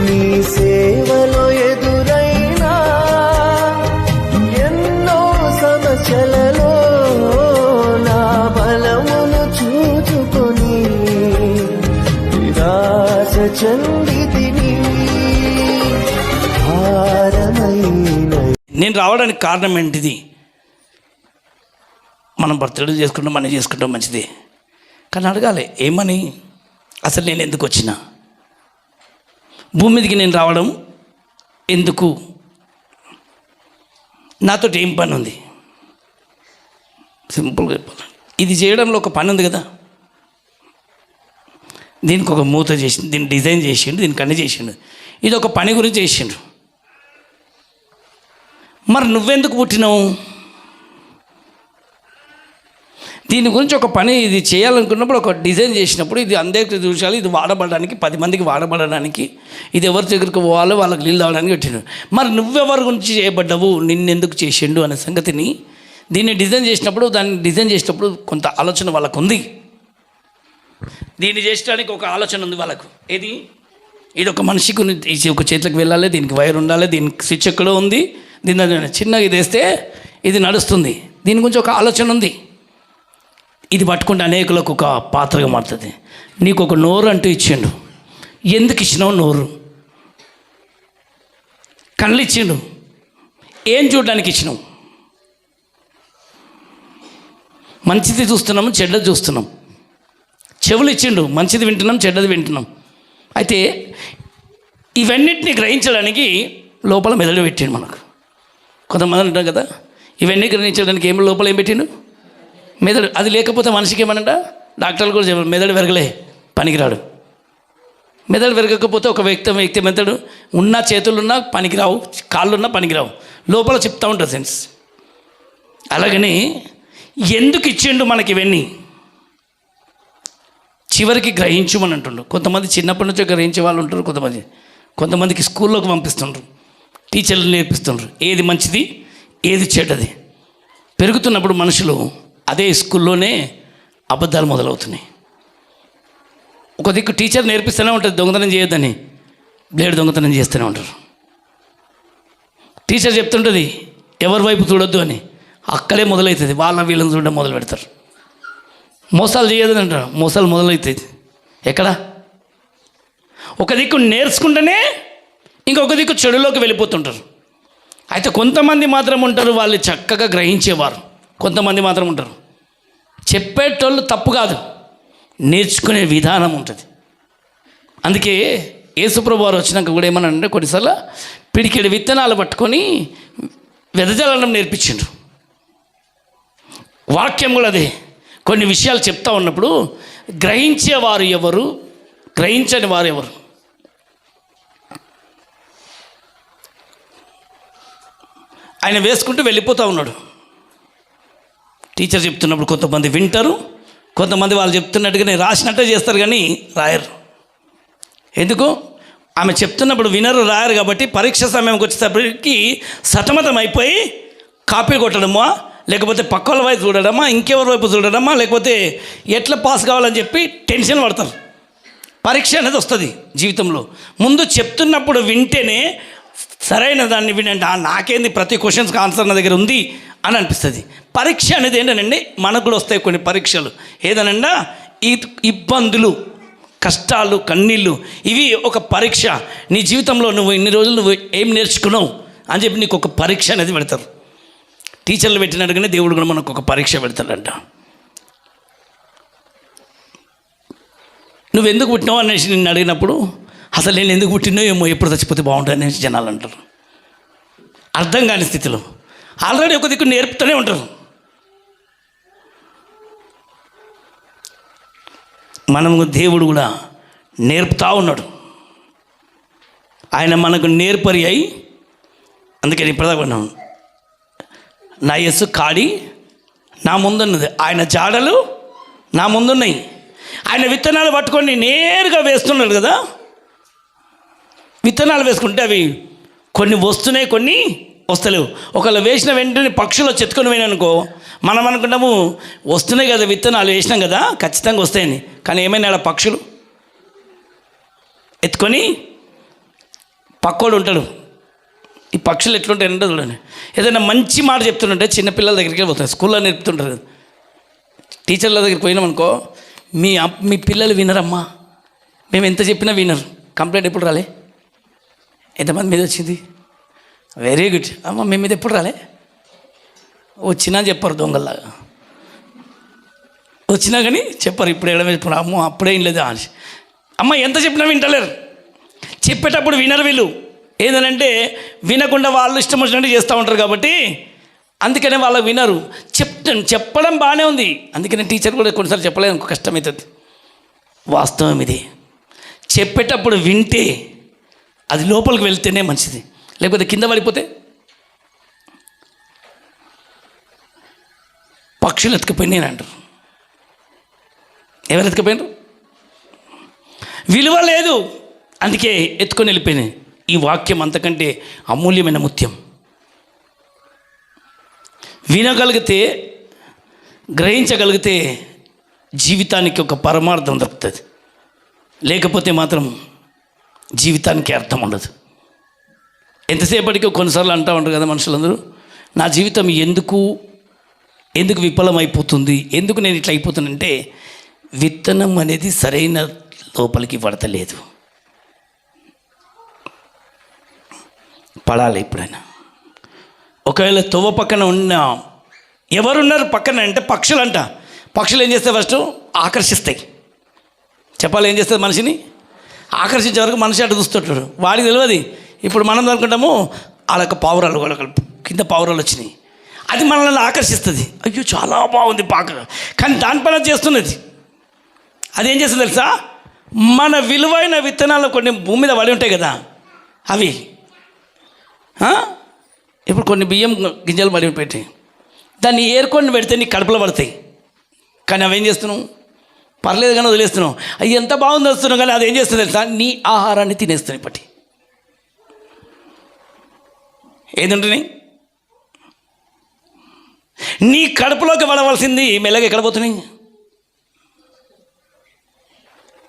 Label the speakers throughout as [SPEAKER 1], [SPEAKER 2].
[SPEAKER 1] నీ సేవలో ఎదురైనా ఎన్నో సమస్యలలో నా బలమును చూచుకొని నిరాశ చెందితిని.
[SPEAKER 2] నేను రావడానికి కారణం ఏంటిది? మనం బర్త్డే చేసుకుంటాం, మనీ చేసుకుంటాం, మంచిది. కానీ అడగాలి ఏమని, అసలు నేను ఎందుకు వచ్చినా, భూమి మీదకి నేను రావడం ఎందుకు, నాతో ఏం పని ఉంది? సింపుల్గా చెప్పాలి, ఇది చేయడంలో ఒక పని ఉంది కదా. దీనికి ఒక మూత చేసిండు, దీన్ని డిజైన్ చేసిండు, దీనికి అన్ని చేసిండు, ఇది ఒక పని గురించి చేసిండు. మరి నువ్వెందుకు పుట్టినావు? దీని గురించి ఒక పని ఇది చేయాలనుకున్నప్పుడు, ఒక డిజైన్ చేసినప్పుడు, ఇది అందరికీ చూసాలి, ఇది వాడబడడానికి, 10 మందికి వాడబడడానికి, ఇది ఎవరి దగ్గరికి పోవాలో వాళ్ళకి నీళ్ళు తాగడానికి పెట్టిండు. మరి నువ్వెవరి గురించి చేయబడ్డావు, నిన్నెందుకు చేసిండు అనే సంగతిని దీన్ని డిజైన్ చేసినప్పుడు, దాన్ని డిజైన్ చేసినప్పుడు కొంత ఆలోచన వాళ్ళకు ఉంది. దీన్ని చేసడానికి ఒక ఆలోచన ఉంది వాళ్ళకు. ఏది? ఇది ఒక మనిషికి ఒక చేతికి వెళ్ళాలి, దీనికి వైర్ ఉండాలి, దీనికి స్విచ్ ఎక్కడో ఉంది, దీన్ని చిన్నగా ఇది వేస్తే ఇది నడుస్తుంది. దీని గురించి ఒక ఆలోచన ఉంది. ఇది పట్టుకుంటే అనేకులకు ఒక పాత్రగా మారుతుంది. నీకు ఒక నోరు అంటూ ఇచ్చిండు. ఎందుకు ఇచ్చినావు నోరు? కళ్ళు ఇచ్చిండు, ఏం చూడడానికి ఇచ్చినావు? మంచిది చూస్తున్నాము, చెడ్డది చూస్తున్నాం. చెవులు ఇచ్చిండు, మంచిది వింటున్నాం, చెడ్డది వింటున్నాం. అయితే ఇవన్నిటిని గ్రహించడానికి లోపల మెదడు పెట్టిండు మనకు. కొంతమంది అంటారు కదా, ఇవన్నీ గ్రహించడానికి ఏం లోపల ఏం పెట్టిండు? మెదడు. అది లేకపోతే మనిషికి ఏమనంట, డాక్టర్లు కూడా చెప్పారు, మెదడు పెరగలే, పనికిరాడు. మెదడు పెరగకపోతే ఒక వ్యక్తి మెదడు ఉన్న చేతులున్నా పనికిరావు, కాళ్ళున్నా పనికిరావు, లోపల చెప్తా ఉంటుంది సెన్స్. అలాగని ఎందుకు ఇచ్చిండు మనకి ఇవన్నీ? చివరికి గ్రహించమని అంటుండ్రు. కొంతమంది చిన్నప్పటి నుంచో గ్రహించే వాళ్ళు ఉంటారు, కొంతమందికి స్కూల్లోకి పంపిస్తుండ్రు, టీచర్లు నేర్పిస్తుండ్రు ఏది మంచిది ఏది చెడ్డది. పెరుగుతున్నప్పుడు మనుషులు అదే స్కూల్లోనే అబద్ధాలు మొదలవుతున్నాయి. ఒక దిక్కు టీచర్ నేర్పిస్తూనే ఉంటుంది దొంగతనం చేయొద్దని, బ్లేడ్ దొంగతనం చేస్తూనే ఉంటారు. టీచర్ చెప్తుంటుంది ఎవరి వైపు చూడొద్దు అని, అక్కడే మొదలవుతుంది, వాళ్ళ వీళ్ళని చూడడం మొదలు పెడతారు. మోసాలు చేయొద్దని అంటారు, మోసాలు మొదలవుతుంది. ఎక్కడ? ఒక దిక్కు నేర్చుకుంటేనే ఇంకొక దిక్కు చెడులోకి వెళ్ళిపోతుంటారు. అయితే కొంతమంది మాత్రం ఉంటారు, వాళ్ళు చక్కగా గ్రహించేవారు. కొంతమంది మాత్రం ఉంటారు, చెప్పేటోళ్ళు తప్పు కాదు, నేర్చుకునే విధానం ఉంటుంది. అందుకే యేసుప్రభు వారు వచ్చినాక కూడా ఏమన్నారంటే, కొన్నిసార్లు పిడికెడు విత్తనాలు పట్టుకొని వెదజల్లడం నేర్పించిండ్రు. వాక్యం కూడా అదే. కొన్ని విషయాలు చెప్తా ఉన్నప్పుడు గ్రహించేవారు ఎవరు, గ్రహించని వారు ఎవరు? ఆయన వేసుకుంటూ వెళ్ళిపోతూ ఉన్నాడు. టీచర్ చెప్తున్నప్పుడు కొంతమంది వింటారు, కొంతమంది వాళ్ళు చెప్తున్నట్టుగానే రాసినట్టే చేస్తారు కానీ రాయరు. ఎందుకు? ఆమె చెప్తున్నప్పుడు వినరు, రాయరు. కాబట్టి పరీక్ష సమయంకి వచ్చేటప్పటికి సతమతం అయిపోయి కాపీ కొట్టడమా, లేకపోతే పక్క వాళ్ళ వైపు చూడడమా, ఇంకెవరి వైపు చూడడమా, లేకపోతే ఎట్లా పాస్ కావాలని చెప్పి టెన్షన్ పడతారు. పరీక్ష అనేది వస్తుంది జీవితంలో. ముందు చెప్తున్నప్పుడు వింటేనే సరైన దాన్ని వినండి, నాకేంది ప్రతి క్వశ్చన్స్కి ఆన్సర్ నా దగ్గర ఉంది అని అనిపిస్తుంది. పరీక్ష అనేది ఏంటనండి, మనకు కూడా వస్తాయి కొన్ని పరీక్షలు. ఏదనండా ఇబ్బందులు, కష్టాలు, కన్నీళ్ళు, ఇవి ఒక పరీక్ష. నీ జీవితంలో నువ్వు ఇన్ని రోజులు నువ్వు ఏం నేర్చుకున్నావు అని చెప్పి నీకు ఒక పరీక్ష అనేది పెడతారు. టీచర్లు పెట్టినట్టుగానే దేవుడు కూడా మనకు ఒక పరీక్ష పెడతాడంట. నువ్వు ఎందుకు పుట్టినావు అనేసి నిన్ను అడిగినప్పుడు, అసలు నేను ఎందుకు పుట్టినో ఏమో, ఎప్పుడు చచ్చిపోతే బాగుంటుంది అనేసి జనాలు అంటారు. అర్థం కాని స్థితిలో ఆల్రెడీ ఒక దిక్కు నేర్పుతూనే ఉంటారు. మనము దేవుడు కూడా నేర్పుతూ ఉన్నాడు. ఆయన మనకు నేర్పరి అయి, అందుకని ఇప్పటిదాకా ఉన్నాము, నా యస్సు కాడి నా ముందున్నది, ఆయన జాడలు నా ముందున్నాయి. ఆయన విత్తనాలు పట్టుకొని నేరుగా వేస్తున్నాడు కదా. విత్తనాలు వేసుకుంటే అవి కొన్ని వస్తున్నాయి, కొన్ని వస్తలేవు. ఒకవేళ వేసిన వెంటనే పక్షులు చెత్తుకొని పోయిననుకో, మనం అనుకుంటాము వస్తున్నాయి కదా విత్తనాలు వేసినాం కదా ఖచ్చితంగా వస్తాయని. కానీ ఏమైనా పక్షులు ఎత్తుకొని పక్కోడు ఉంటాడు. ఈ పక్షులు ఎట్లుంటాయంటే చూడండి, ఏదైనా మంచి మాట చెప్తుంటే చిన్నపిల్లల దగ్గరికి పోతాయి, స్కూల్లో నేర్పుతుంటారు. టీచర్ల దగ్గరికి పోయినామనుకో, మీ పిల్లలు వినరమ్మా, మేము ఎంత చెప్పినా వినరు. కంప్లైంట్ ఎప్పుడు రాలే? ఎంతమంది మీద వచ్చింది? Very good. అమ్మ మేము మీద ఎప్పుడు రాలే? వచ్చినా చెప్పరు, దొంగల్లాగా వచ్చినా కానీ చెప్పరు. ఇప్పుడు ఎడమే చెప్పరు, అమ్మో అప్పుడేం లేదు అని. అమ్మ ఎంత చెప్పినా వింటలేరు. చెప్పేటప్పుడు వినరు వీళ్ళు. ఏంటంటే వినకుండా వాళ్ళు ఇష్టం వచ్చినట్టు చేస్తూ ఉంటారు కాబట్టి అందుకనే వాళ్ళు వినరు. చెప్పడం బాగానే ఉంది, అందుకనే టీచర్ కూడా కొన్నిసార్లు చెప్పలేదు, కష్టమవుతుంది. వాస్తవం ఇది. చెప్పేటప్పుడు వింటే అది లోపలికి వెళ్తేనే మంచిది, లేకపోతే కింద పడిపోతే. పక్షులు ఎత్తుకుపోయినాయి అంటారు. ఎవరు ఎత్తుకుపోయినారు? విలువ లేదు, అందుకే ఎత్తుకొని వెళ్ళిపోయినాయి. ఈ వాక్యం అంతకంటే అమూల్యమైన ముత్యం. వినగలిగితే, గ్రహించగలిగితే జీవితానికి ఒక పరమార్థం దొరుకుతుంది, లేకపోతే మాత్రం జీవితానికి అర్థం ఉండదు. ఎంతసేపటికి కొన్నిసార్లు అంటూ ఉంటారు కదా మనుషులందరూ, నా జీవితం ఎందుకు విఫలమైపోతుంది, ఎందుకు నేను ఇట్లా అయిపోతానంటే విత్తనం అనేది సరైన లోపలికి పడతలేదు. పడాలి ఎప్పుడైనా. ఒకవేళ తొవ్వ పక్కన ఉన్న ఎవరున్నారు పక్కన అంటే పక్షులు అంట. పక్షులు ఏం చేస్తాయి? ఫస్ట్ ఆకర్షిస్తాయి. చెప్పాలి, ఏం చేస్తుంది? మనిషిని ఆకర్షించే వరకు మనిషి అటు చూస్తుంటాడు, వాడికి తెలియదు. ఇప్పుడు మనం అనుకుంటాము వాళ్ళకి పావురాలు, వాళ్ళకి కింద పావురాలు వచ్చినాయి, అది మనల్ని ఆకర్షిస్తుంది. అయ్యో చాలా బాగుంది పాక, కానీ దానిపైన చేస్తున్నది. అదేం చేస్తుంది తెలుసా? మన విలువైన విత్తనాలు కొన్ని భూమి మీద పడి ఉంటాయి కదా, అవి ఇప్పుడు కొన్ని బియ్యం గింజలు పడి పెట్టి దాన్ని ఏరుకొని పెడితే నీ కడుపులో పడతాయి. కానీ అవేం చేస్తున్నావు? పర్లేదు కానీ వదిలేస్తున్నావు. అవి ఎంత బాగుంది వస్తున్నావు, కానీ అది ఏం చేస్తుంది తెలుసా? నీ ఆహారాన్ని తినేస్తున్నాయి. ఇప్పటి ఏదంటే నీ కడుపులోకి పడవలసింది మెల్లగా ఎక్కడ పోతున్నాయి?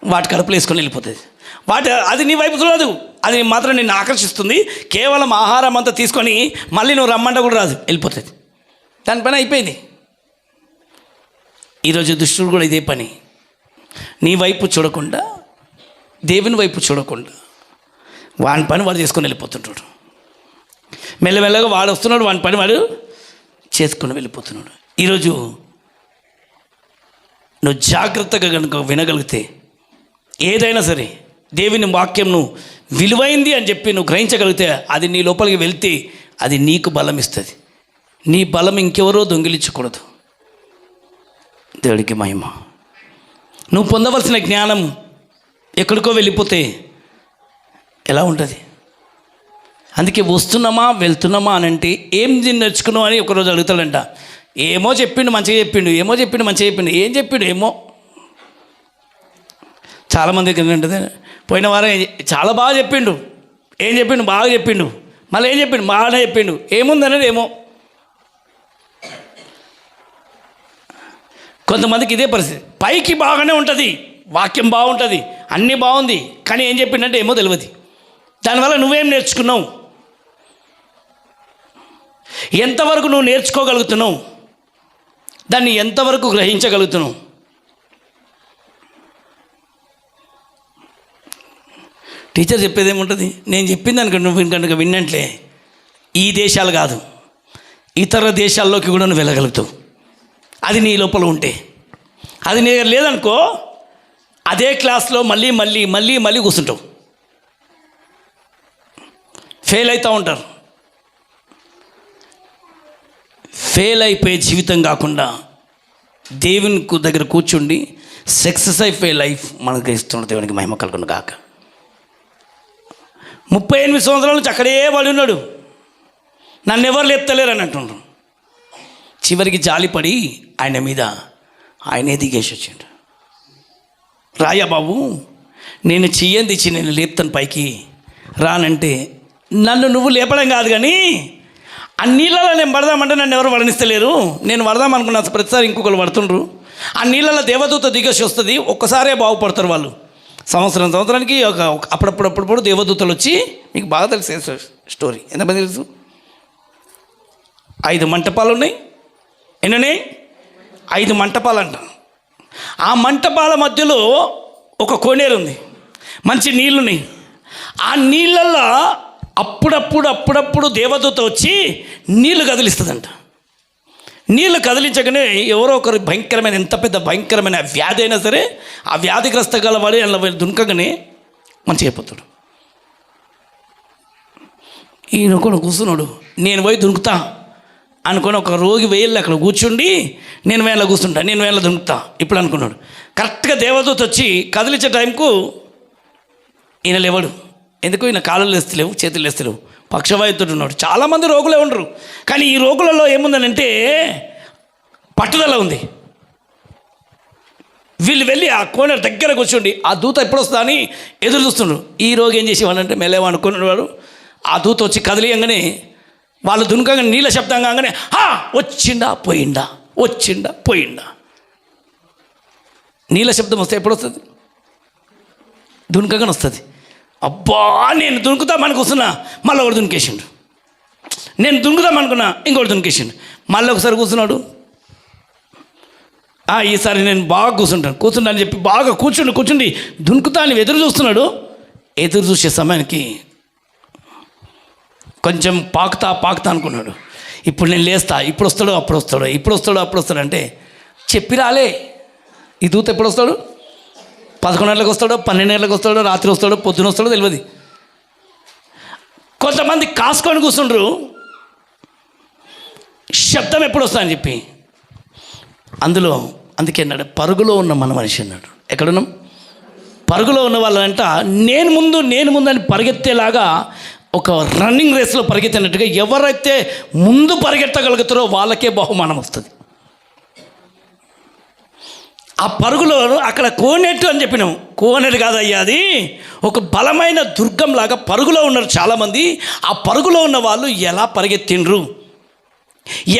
[SPEAKER 2] వాటి కడుపులో వేసుకొని వెళ్ళిపోతుంది. అది నీ వైపు చూడదు, అది మాత్రం నిన్ను ఆకర్షిస్తుంది. కేవలం ఆహారం అంతా తీసుకొని మళ్ళీ నువ్వు రమ్మంట కూడా రాదు, వెళ్ళిపోతుంది. దానిపైన అయిపోయింది. ఈరోజు దుష్టుడు కూడా ఇదే పని. నీ వైపు చూడకుండా, దేవుని వైపు చూడకుండా వాని పని వాడు చేసుకొని వెళ్ళిపోతుంటాడు. మెల్లమెల్లగా వాడు వస్తున్నాడు, వాని పని వాడు చేసుకొని వెళ్ళిపోతున్నాడు. ఈరోజు నువ్వు జాగ్రత్తగా కనుక వినగలిగితే, ఏదైనా సరే దేవుని వాక్యంను విలువైంది అని చెప్పి నువ్వు గ్రహించగలిగితే, అది నీ లోపలికి వెళ్తే అది నీకు బలం ఇస్తుంది. నీ బలం ఇంకెవరో దొంగిలించకూడదు. దేవుడికి మహిమ. నువ్వు పొందవలసిన జ్ఞానం ఎక్కడికో వెళ్ళిపోతే ఎలా ఉంటుంది? అందుకే వస్తున్నామా వెళ్తున్నామా అని అంటే ఏం నేర్చుకున్నావు అని ఒకరోజు అడుగుతాడంట. ఏమో చెప్పిండు మంచిగా చెప్పిండు, ఏమో చెప్పిండు మంచిగా చెప్పిండు, ఏం చెప్పిండు ఏమో. చాలామందికి ఏంటంటే పోయిన వారం చాలా బాగా చెప్పిండు, ఏం చెప్పిండు బాగా చెప్పిండు, మళ్ళీ ఏం చెప్పిండు బాగానే చెప్పిండు, ఏముందనేది ఏమో. కొంతమందికి ఇదే పరిస్థితి. పైకి బాగానే ఉంటుంది, వాక్యం బాగుంటుంది, అన్నీ బాగుంది, కానీ ఏం చెప్పిండంటే ఏమో తెలియదు. దానివల్ల నువ్వేం నేర్చుకున్నావు? ఎంతవరకు నువ్వు నేర్చుకోగలుగుతున్నావు? దాన్ని ఎంతవరకు గ్రహించగలుగుతున్నావు? టీచర్ చెప్పేది ఏముంటుంది? నేను చెప్పింది అనుకో నువ్వు కనుక విన్నట్లే ఈ దేశాలు కాదు ఇతర దేశాల్లోకి కూడా నువ్వు వెళ్ళగలుగుతావు, అది నీ లోపల ఉంటే. అది నీ లేదనుకో అదే క్లాస్లో మళ్ళీ మళ్ళీ మళ్ళీ మళ్ళీ కూర్చుంటావు, ఫెయిల్ అవుతూ ఉంటారు. ఫెయిల్ అయిపోయే జీవితం కాకుండా దేవుని దగ్గర కూర్చుండి సక్సెస్ అయిపోయే లైఫ్ మనకు ఇస్తున్న దేవునికి మహిమ కలుగును గాక. 38 సంవత్సరాల నుంచి అక్కడే పడి ఉన్నాడు, నన్ను ఎవరు లేపుతలేరు అని అంటుండ్రు. చివరికి జాలిపడి ఆయన మీద ఆయనే దిగేసి వచ్చిండు. రాయా బాబు, నేను చెయ్యంది ఇచ్చి నేను లేపుతాను పైకి రానంటే, నన్ను నువ్వు లేపడం కాదు కానీ ఆ నీళ్ళలో నేను పడదామంటే నన్ను ఎవరు వడనిస్తలేరు. నేను పడదాం అనుకున్నా, ప్రతిసారి ఇంకొకరు పడుతుండ్రు. ఆ నీళ్ళలో దేవదూత దిగేసి వస్తుంది, ఒక్కసారే బాగుపడతారు వాళ్ళు. సంవత్సరానికి అప్పుడప్పుడు దేవదూతలు వచ్చి మీకు బాగా తెలిసే స్టోరీ. ఎంతమంది తెలుసు? 5 మంటపాలు ఉన్నాయి. ఎన్ని? 5 మంటపాలు అంట. ఆ మంటపాల మధ్యలో ఒక కోనేరు ఉంది, మంచి నీళ్ళున్నాయి. ఆ నీళ్ళల్లో అప్పుడప్పుడు దేవదూత వచ్చి నీళ్లు కదిలిస్తుందంట. నీళ్లు కదిలించగానే ఎవరో ఒకరు భయంకరమైన, ఎంత పెద్ద భయంకరమైన వ్యాధి అయినా సరే ఆ వ్యాధిగ్రస్త గలవాడి అలా దునకగానే మంచిగా అయిపోతాడు. ఈయన కూడా కూర్చున్నాడు, నేను పోయి దునుకుతా అనుకుని ఒక రోగి వేళ్ళు అక్కడ కూర్చుండి నేను వేళ కూర్చుంటా, నేను వేళ దునుకుతా ఇప్పుడు అనుకున్నాడు. కరెక్ట్గా దేవదూత వచ్చి కదిలించే టైంకు ఈయన లేవడు. ఎందుకు? ఈయన కాళ్ళు లేస్తలేవు, చేతులు లేస్తలేవు, పక్షవాయుతుడు ఉన్నాడు. చాలామంది రోగులే ఉండరు, కానీ ఈ రోగులలో ఏముందనంటే పట్టుదల ఉంది. వీళ్ళు వెళ్ళి ఆ కోనేరు దగ్గర కూర్చోండి, ఆ దూత ఎప్పుడు వస్తుందా అని ఎదురు చూస్తున్నాడు. ఈ రోగి ఏం చేసేవాడంటే మెల్లగా అనుకునేవాడు. ఆ దూత వచ్చి కదిలియంగానే వాళ్ళు దునకగా నీళ్ళ శబ్దం కాగానే వచ్చిండా పోయిండా, వచ్చిండా పోయిండా. నీళ్ళ శబ్దం వస్తే ఎప్పుడు వస్తుంది? దునకగానే వస్తుంది. అబ్బా నేను దునుకుతామని కూర్చున్నా, మళ్ళీ ఒకటి దునికేసిండు. నేను దునుకుతామనుకున్నా, ఇంకోటి దునికేసిండు. మళ్ళీ ఒకసారి కూర్చున్నాడు. ఈసారి నేను బాగా కూర్చుంటా అని చెప్పి బాగా కూర్చుండి దునుకుతా అని ఎదురు చూస్తున్నాడు. ఎదురు చూసే సమయానికి కొంచెం పాకుతా అనుకున్నాడు. ఇప్పుడు నేను లేస్తా, ఇప్పుడు వస్తాడు అప్పుడు వస్తాడు అంటే చెప్పి రాలే. ఈ దూత ఎప్పుడు వస్తాడు? 11 గంటలకు వస్తాడో, 12 గంటలకు వస్తాడో, రాత్రి వస్తాడో, పొద్దున వస్తాడో తెలియదు. కొంతమంది కాసుకొని కూర్చుండ్రు, శబ్దం ఎప్పుడు వస్తా అని చెప్పి. అందుకే అన్నాడు, పరుగులో ఉన్న మన మనిషి అన్నాడు. ఎక్కడున్నాం? పరుగులో ఉన్న వాళ్ళంట నేను ముందు అని పరిగెత్తేలాగా ఒక రన్నింగ్ రేస్లో పరిగెత్తినట్టుగా ఎవరైతే ముందు పరిగెత్తగలుగుతారో వాళ్ళకే బహుమానం వస్తుంది. ఆ పరుగులో అక్కడ కోనేరు అని చెప్పినాం, కోనేరు కాదయ్యా, అది ఒక బలమైన దుర్గం లాగా పరుగులో ఉన్నారు చాలామంది. ఆ పరుగులో ఉన్న వాళ్ళు ఎలా పరిగెత్తిండ్రు,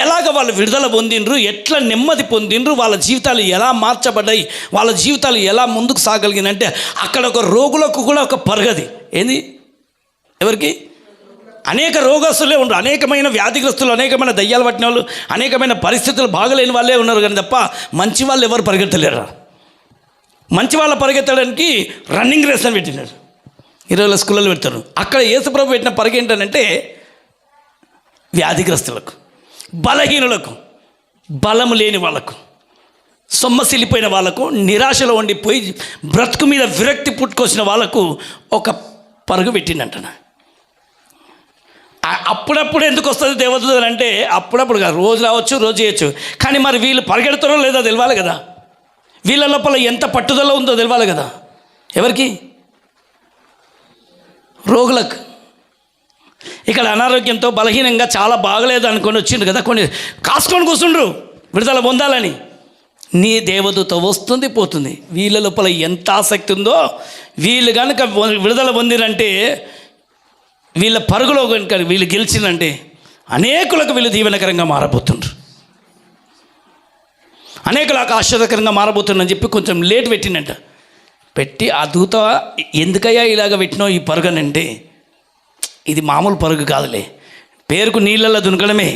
[SPEAKER 2] ఎలాగ వాళ్ళు విడుదల పొందిండ్రు, ఎట్లా నెమ్మది పొందిండ్రు, వాళ్ళ జీవితాలు ఎలా మార్చబడ్డాయి, వాళ్ళ జీవితాలు ఎలా ముందుకు సాగలిగినంటే అక్కడ ఒక రోగులకు కూడా ఒక పరుగది ఏంది. ఎవరికి? అనేక రోగస్తులే ఉండరు, అనేకమైన వ్యాధిగ్రస్తులు, అనేకమైన దయ్యాలు పట్టిన వాళ్ళు, అనేకమైన పరిస్థితులు బాగలేని వాళ్ళే ఉన్నారు. కానీ తప్ప మంచి వాళ్ళు ఎవరు పరిగెత్తలేరు. మంచి వాళ్ళ పరిగెత్తడానికి రన్నింగ్ రేస్ అని పెట్టినారు, 20 స్కూళ్ళలో పెడతారు. అక్కడ యేసుప్రభు పెట్టిన పరుగు ఏంటంటే వ్యాధిగ్రస్తులకు, బలహీనులకు, బలము లేని వాళ్ళకు, సొమ్మసిల్లిపోయిన వాళ్ళకు, నిరాశలో ఉండిపోయి బ్రతుకు మీద విరక్తి పుట్టుకొచ్చిన వాళ్ళకు ఒక పరుగు పెట్టిందంట. అప్పుడప్పుడు ఎందుకు వస్తుంది దేవదూతలు అంటే అప్పుడప్పుడు కాదు, రోజు రావచ్చు, రోజు చేయొచ్చు. కానీ మరి వీళ్ళు పరిగెడతారో లేదో తెలియాలి కదా, వీళ్ళ లోపల ఎంత పట్టుదల ఉందో తెలియాలి కదా. ఎవరికి? రోగులకు. ఇక్కడ అనారోగ్యంతో బలహీనంగా చాలా బాగలేదు అనుకొని వచ్చిండ్రు కదా, కొన్ని కాసుకొని కూర్చుండ్రు విడుదల పొందాలని. నీ దేవదూత వస్తుంది పోతుంది. వీళ్ళ లోపల ఎంత ఆసక్తి ఉందో, వీళ్ళు కనుక విడుదల పొందిరంటే, వీళ్ళ పరుగులో కనుక వీళ్ళు గెలిచిందంటే అనేకులకు వీళ్ళు దీవెనకరంగా మారబోతుండ్రు, అనేకులకు ఆశ్చర్యకరంగా మారబోతుందని చెప్పి కొంచెం లేట్ పెట్టిందంట. పెట్టి ఆ దూత ఎందుకయ్యా ఇలాగ పెట్టినావు ఈ పరుగునంటే, ఇది మామూలు పరుగు కాదులే, పేరుకు నీళ్ళల్లో దునకడమే,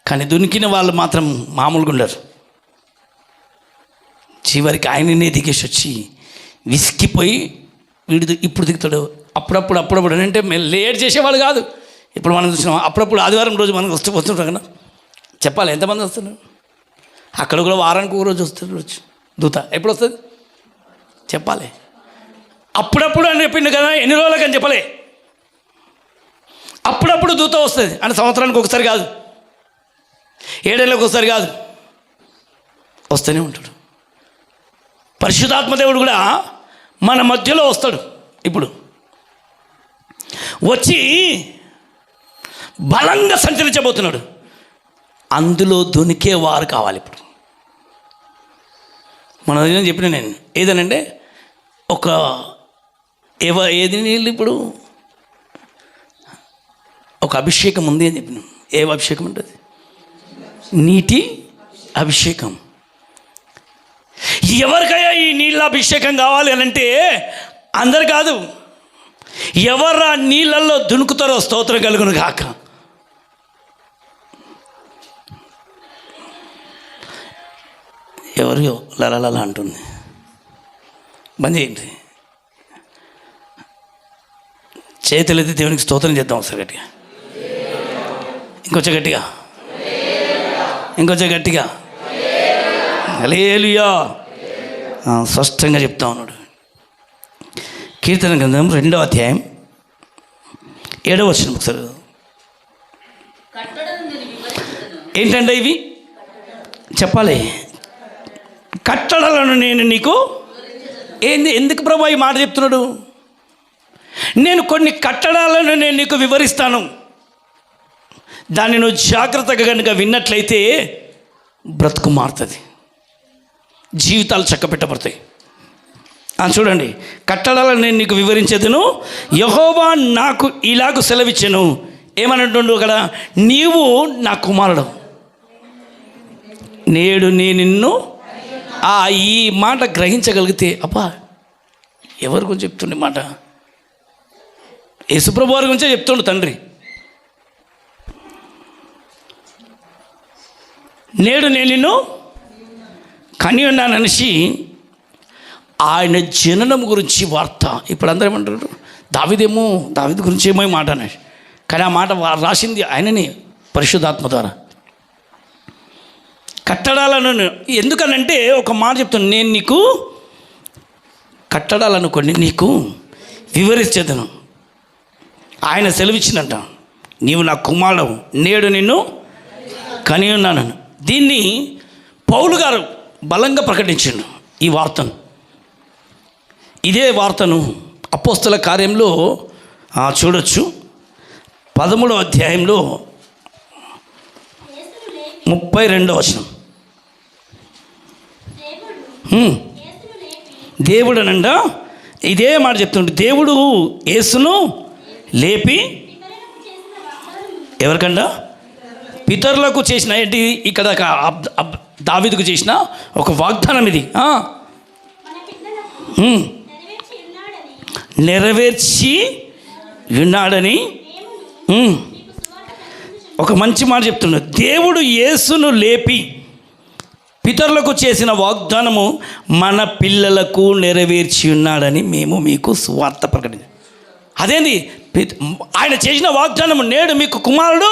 [SPEAKER 2] కానీ దునికిన వాళ్ళు మాత్రం మామూలుగా ఉండరు. చివరికి ఆయననే దిగేసి వచ్చి విసిగిపోయి వీడు ఇప్పుడు దిగుతాడు. అప్పుడప్పుడు అంటే లేట్ చేసేవాళ్ళు కాదు. ఇప్పుడు మనం చూసినాం, అప్పుడప్పుడు ఆదివారం రోజు మనకు వస్తుంటాం కదా, చెప్పాలి ఎంతమంది వస్తున్నారు. అక్కడ కూడా వారానికి ఒక రోజు వస్తారు దూత. ఎప్పుడు వస్తుంది చెప్పాలి. అప్పుడప్పుడు అని చెప్పిండు కదా, ఎన్ని రోజులకు అని చెప్పలే. అప్పుడప్పుడు దూత వస్తుంది అంటే సంవత్సరానికి ఒకసారి కాదు, 7 ఏళ్ళకి ఒకసారి కాదు, వస్తూనే ఉంటాడు. పరిశుద్ధాత్మ దేవుడు కూడా మన మధ్యలో వస్తాడు. ఇప్పుడు వచ్చి బలంగా సంచరించబోతున్నాడు. అందులో దునికేవారు కావాలి. ఇప్పుడు మన దగ్గర చెప్పిన నేను ఏదనంటే ఏది నీళ్ళు ఇప్పుడు ఒక అభిషేకం ఉంది అని చెప్పిన. ఏ అభిషేకం ఉంటుంది? నీటి అభిషేకం. ఎవరికైనా ఈ నీళ్ళ అభిషేకం కావాలి అని అంటే అందరు కాదు, ఎవరు ఆ నీళ్ళల్లో దునుకుతారో స్తోత్రం కలుగును గాక. ఎవరియో లలల అంటుంది, బంద్ చేయండి. చేతులెత్తి దేవునికి స్తోత్రం చేద్దాం ఒకసారి గట్టిగా, ఇంకొంచెం గట్టిగా, ఇంకొంచెం గట్టిగా. హల్లెలూయా. స్పష్టంగా చెప్తా ఉన్నాడు. కీర్తన గ్రంథం 2వ అధ్యాయం 7వ వచనం ఒకసారి. ఏంటంటే ఇవి చెప్పాలి. కట్టడలను నేను నీకు ఎందుకు ప్రభు ఈ మాట చెప్తున్నాడు? నేను కొన్ని కట్టడాలను నేను నీకు వివరిస్తాను, దాన్ని నువ్వు జాగ్రత్తగా కనుక విన్నట్లయితే బ్రతుకు మారుతుంది, జీవితాలు చక్కబెట్టబడతాయి. చూడండి, కట్టడాలను నేను నీకు వివరించేదను, యెహోవా నాకు ఇలాగ సెలవిచ్చాను. ఏమన్నట్టు అక్కడ, నీవు నా కుమారుడు, నేడు నేను నిన్ను. ఈ మాట గ్రహించగలిగితే అబ్బా ఎవరి గురించి చెప్తుండే మాట? యేసుప్రభు వారి గురించే చెప్తుండు తండ్రి. నేడు నేను నిన్ను కని ఉన్నాననేసి ఆయన జననం గురించి వార్త. ఇప్పుడు అందరూ ఏమంటారు, దావీదు గురించి ఏమో మాట అనేసి, కానీ ఆ మాట రాసింది ఆయనని పరిశుద్ధాత్మ ద్వారా. కట్టడాలను ఎందుకనంటే ఒక మాట చెప్తాను, నేను నీకు కట్టడాలను కొన్ని నీకు వివరించేదను. ఆయన సెలవిచ్చిందంట, నీవు నా కుమారుడు, నేడు నిన్ను కని ఉన్నాను. దీన్ని పౌలు గారు బలంగా ప్రకటించిండు ఈ వార్తను. ఇదే వార్తను అపోస్తల కార్యంలో చూడొచ్చు. 13వ అధ్యాయంలో 32వ వచనం. దేవుడు అనంట ఇదే మాట చెప్తుండే, దేవుడు యేసును లేపి ఎవరికంట? పితరులకు చేసిన ఏంటి, ఇక్కడ దావీదుకు చేసిన ఒక వాగ్దానం ఇది. నెరవేర్చి ఉన్నాడని ఒక మంచి మాట చెప్తున్నాడు. దేవుడు యేసును లేపి పితరులకు చేసిన వాగ్దానము మన పిల్లలకు నెరవేర్చి ఉన్నాడని మేము మీకు సువార్త ప్రకటించాం. అదేంది? ఆయన చేసిన వాగ్దానము, నేడు మీకు కుమారుడు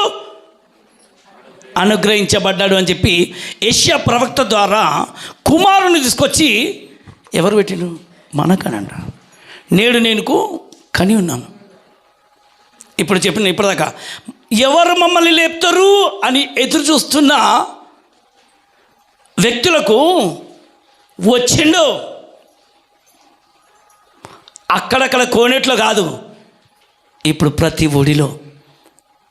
[SPEAKER 2] అనుగ్రహించబడ్డాడు అని చెప్పి యెషయా ప్రవక్త ద్వారా కుమారుని తీసుకొచ్చి ఎవరు పెట్టిండు? మనకనంట. నేడు నేను కని ఉన్నాను. ఇప్పుడు చెప్పిన ఇప్పటిదాకా ఎవరు మమ్మల్ని లేపుతారు అని ఎదురు చూస్తున్న వ్యక్తులకు వచ్చిండు. అక్కడక్కడ కోనేట్లో కాదు, ఇప్పుడు ప్రతి ఒడిలో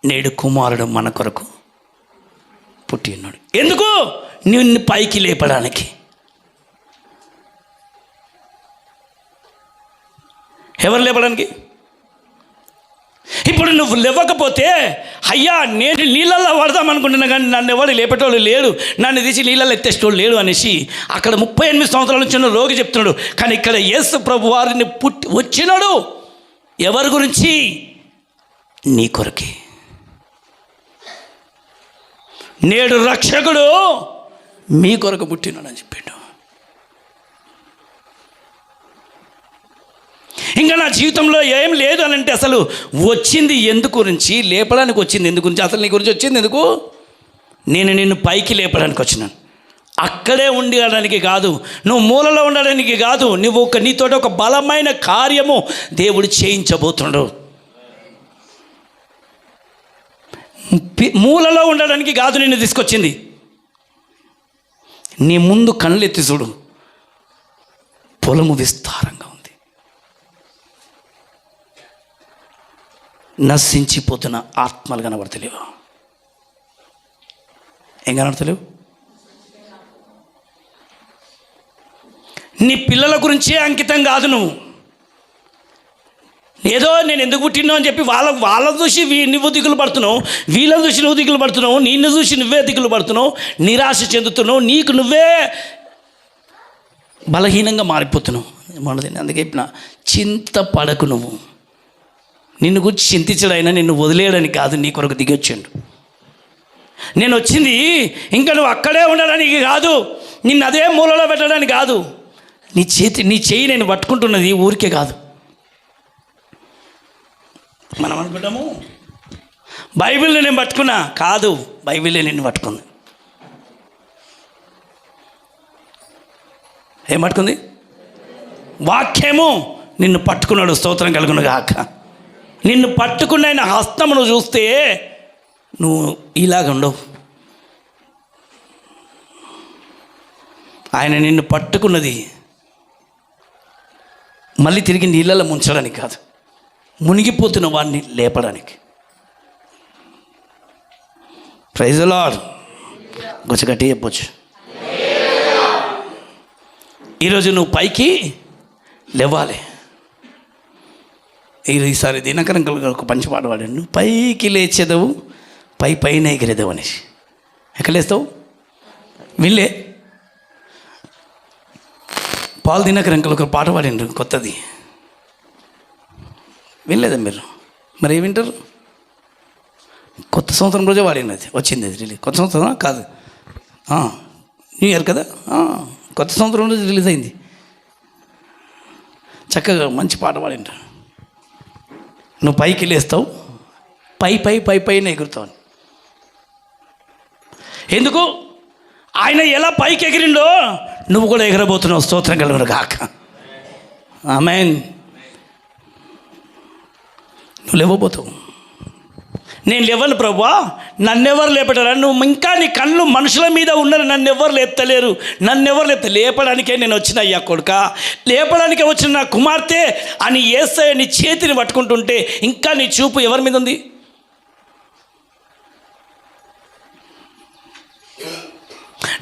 [SPEAKER 2] నేడు కుమారుడు మన కొరకు పుట్టి ఉన్నాడు. ఎందుకు? నిన్ను పైకి లేపడానికి. ఎవరు లేపడానికి? ఇప్పుడు నువ్వు లేవకపోతే, అయ్యా నేను నీళ్ళల్లో పడదాం అనుకుంటున్నా కానీ నన్ను ఎవరు లేపేటోళ్ళు లేడు, నన్ను తీసి నీళ్ళల్లో ఎత్తేసేటోళ్ళు లేడు అనేసి అక్కడ 38 సంవత్సరాల నుంచి ఉన్న రోగి చెప్తున్నాడు. కానీ ఇక్కడ యేసు ప్రభు వారిని వచ్చినాడు ఎవరి గురించి? నీ కొరకే. నేడు రక్షకుడు మీ కొరకు పుట్టినాడు అని చెప్పిండు. ఇంకా నా జీవితంలో ఏం లేదు అని అంటే అసలు వచ్చింది ఎందు గురించి? లేపడానికి వచ్చింది ఎందు గురించి? అసలు నీ గురించి వచ్చింది ఎందుకు? నేను నిన్ను పైకి లేపడానికి వచ్చినాను, అక్కడే ఉండడానికి కాదు, నువ్వు మూలలో ఉండడానికి కాదు, నువ్వు నీతోటి ఒక బలమైన కార్యము దేవుడు చేయించబోతున్నాడు. మూలలో ఉండడానికి కాదు నిన్ను తీసుకొచ్చింది. నీ ముందు కళ్ళెత్తి చూడు, పొలము విస్తారంగా ఉంది, నశించిపోతున్న ఆత్మలు కనబడతలేవు. ఏం కనబడతలేవు? నీ పిల్లల గురించే అంకితం కాదు నువ్వు. ఏదో నేను ఎందుకు పుట్టినావు అని చెప్పి వాళ్ళ చూసి నువ్వు దిగులు పడుతున్నావు, వీళ్ళని చూసి నువ్వు దిగులు పడుతున్నావు, నిన్ను చూసి నువ్వే దిగులు పడుతున్నావు, నిరాశ చెందుతున్నావు, నీకు నువ్వే బలహీనంగా మారిపోతున్నావు. మనది అందుకే చెప్పిన, చింతపడకు నువ్వు. నిన్ను గురించి చింతించడు ఆయన, నిన్ను వదిలేయడానికి కాదు, నీ కొరకు దిగొచ్చిండు. నేను వచ్చింది ఇంకా నువ్వు అక్కడే ఉండడానికి కాదు, నిన్ను అదే మూలలో పెట్టడానికి కాదు. నీ చెయ్యి నేను పట్టుకుంటున్నది ఊరికే కాదు. మనం అనుకుంటాము బైబిల్ని నేను పట్టుకున్నా, కాదు, బైబిలే నిన్ను పట్టుకుంది. ఏం పట్టుకుంది? వాక్యము నిన్ను పట్టుకున్నాడు. స్తోత్రం కలుగును గాక. నిన్ను పట్టుకున్న ఆయన హస్తమును చూస్తే నువ్వు ఇలాగ ఉండవు. ఆయన నిన్ను పట్టుకున్నది మళ్ళీ తిరిగి నీళ్ళలో ముంచడానికి కాదు, మునిగిపోతున్న వాడిని లేపడానికి. Praise the lord. గొచ్చగట్టి చెప్పొచ్చు. ఈరోజు నువ్వు పైకి లేవాలి. ఈసారి దినకరం ఒక పంచి పాట పాడాడు, నువ్వు పైకి లేచేదవు, పైన ఎగిరేదవు అనేసి. ఎక్కడ లేస్తావు? వీళ్ళే పాలు దినకరంకలు ఒక పాట పాడిండ్రు కొత్తది, వినలేదా మీరు? మరి ఏం వింటారు? కొత్త సంవత్సరం రోజే వాడినది, వచ్చింది అది రిలీజ్. కొత్త సంవత్సరం కాదు, న్యూ ఇయర్ కదా, కొత్త సంవత్సరం రోజు రిలీజ్ అయింది. చక్కగా మంచి పాట పాడింటారు. నువ్వు పైకి లేస్తావు, పైన ఎగురుతావు. ఎందుకు? ఆయన ఎలా పైకి ఎగిరిండో నువ్వు కూడా ఎగరబోతున్నావు. స్తోత్రం కలుగును గాక. ఆమేన్. నువ్వు లేవబోతావు. నేను లేవను ప్రభువా, నన్నెవరు లేపటారా? నువ్వు ఇంకా నీ కళ్ళు మనుషుల మీద ఉన్నారు, నన్నెవ్వరు లేపుతలేరు, లేపడానికే నేను వచ్చిన అయ్యా కొడుక, లేపడానికే వచ్చిన నా కుమార్తె అని యేసయ్య నీ చేతిని పట్టుకుంటుంటే ఇంకా నీ చూపు ఎవరి మీద ఉంది?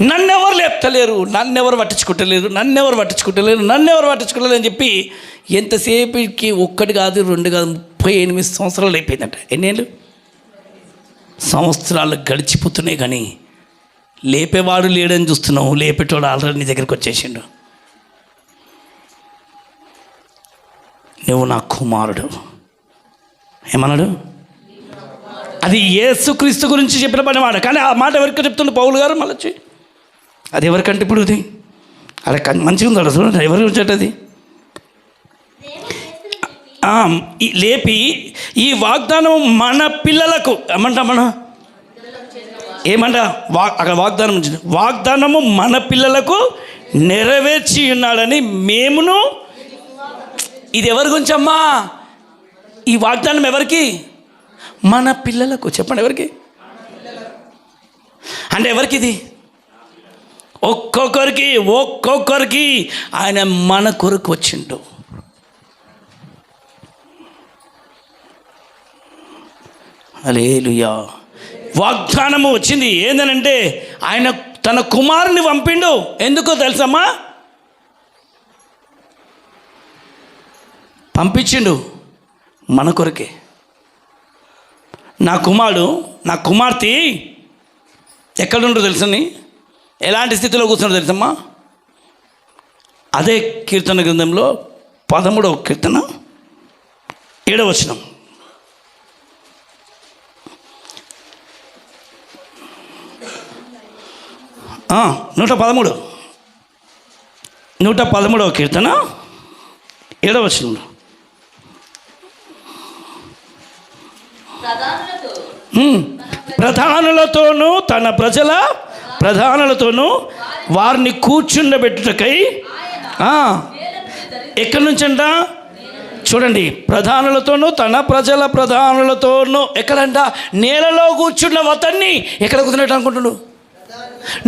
[SPEAKER 2] నన్నెవరు లేపుతలేరు, నన్నెవరు పట్టించుకుంటలేరు అని చెప్పి ఎంతసేపుకి ఒక్కటి కాదు, 2 కాదు, 38 సంవత్సరాలు అయిపోయిందంట. ఎన్నేళ్ళు? సంవత్సరాలు గడిచిపోతున్నాయి కానీ లేపేవాడు లేడని చూస్తున్నావు. లేపేటోడు ఆల్రెడీ నీ దగ్గరికి వచ్చేసిండు. నువ్వు నా కుమారుడు. ఏమన్నాడు? అది యేసుక్రీస్తు గురించి చెప్పిన పని మాట. కానీ ఆ మాట ఎవరికి చెప్తుండే పౌలు గారు? మళ్ళీ అది ఎవరికంటే ఇప్పుడు అది అలా మంచిగా ఉందా చూడండి, ఎవరి గురించి అది లేపి ఈ వాగ్దానం మన పిల్లలకు అక్కడ వాగ్దానము మన పిల్లలకు నెరవేర్చి ఉన్నాడని మేమును. ఇది ఎవరి గురించి అమ్మా? ఈ వాగ్దానం ఎవరికి? మన పిల్లలకు. చెప్పండి, ఎవరికి? అంటే ఎవరికి ఇది? ఒక్కొక్కరికి ఆయన మన కొరకు వచ్చిండు. హల్లెలూయా. వాగ్దానము వచ్చింది. ఏందనంటే ఆయన తన కుమారుని పంపిండు. ఎందుకో తెలుసమ్మా? పంపించిండు మన కొరకే. నా కుమార్తె ఎక్కడుండో తెలుసని, ఎలాంటి స్థితిలో కూర్చున్నాడో తెలుసమ్మా? అదే కీర్తన గ్రంథంలో 13వ కీర్తన 7వ వచనం. ఆ 113వ కీర్తన 7వ వచనంలో ప్రధానులతోనూ తన ప్రజల ప్రధానులతోనూ వారిని కూర్చుండబెట్టుటకై ఎక్కడి నుంచంట? చూడండి, ప్రధానులతోనూ తన ప్రజల ప్రధానులతోనూ ఎక్కడంట? నేలలో కూర్చున్న అతన్ని ఎక్కడ కూర్చున్నట్టు అనుకుంటున్నాడు?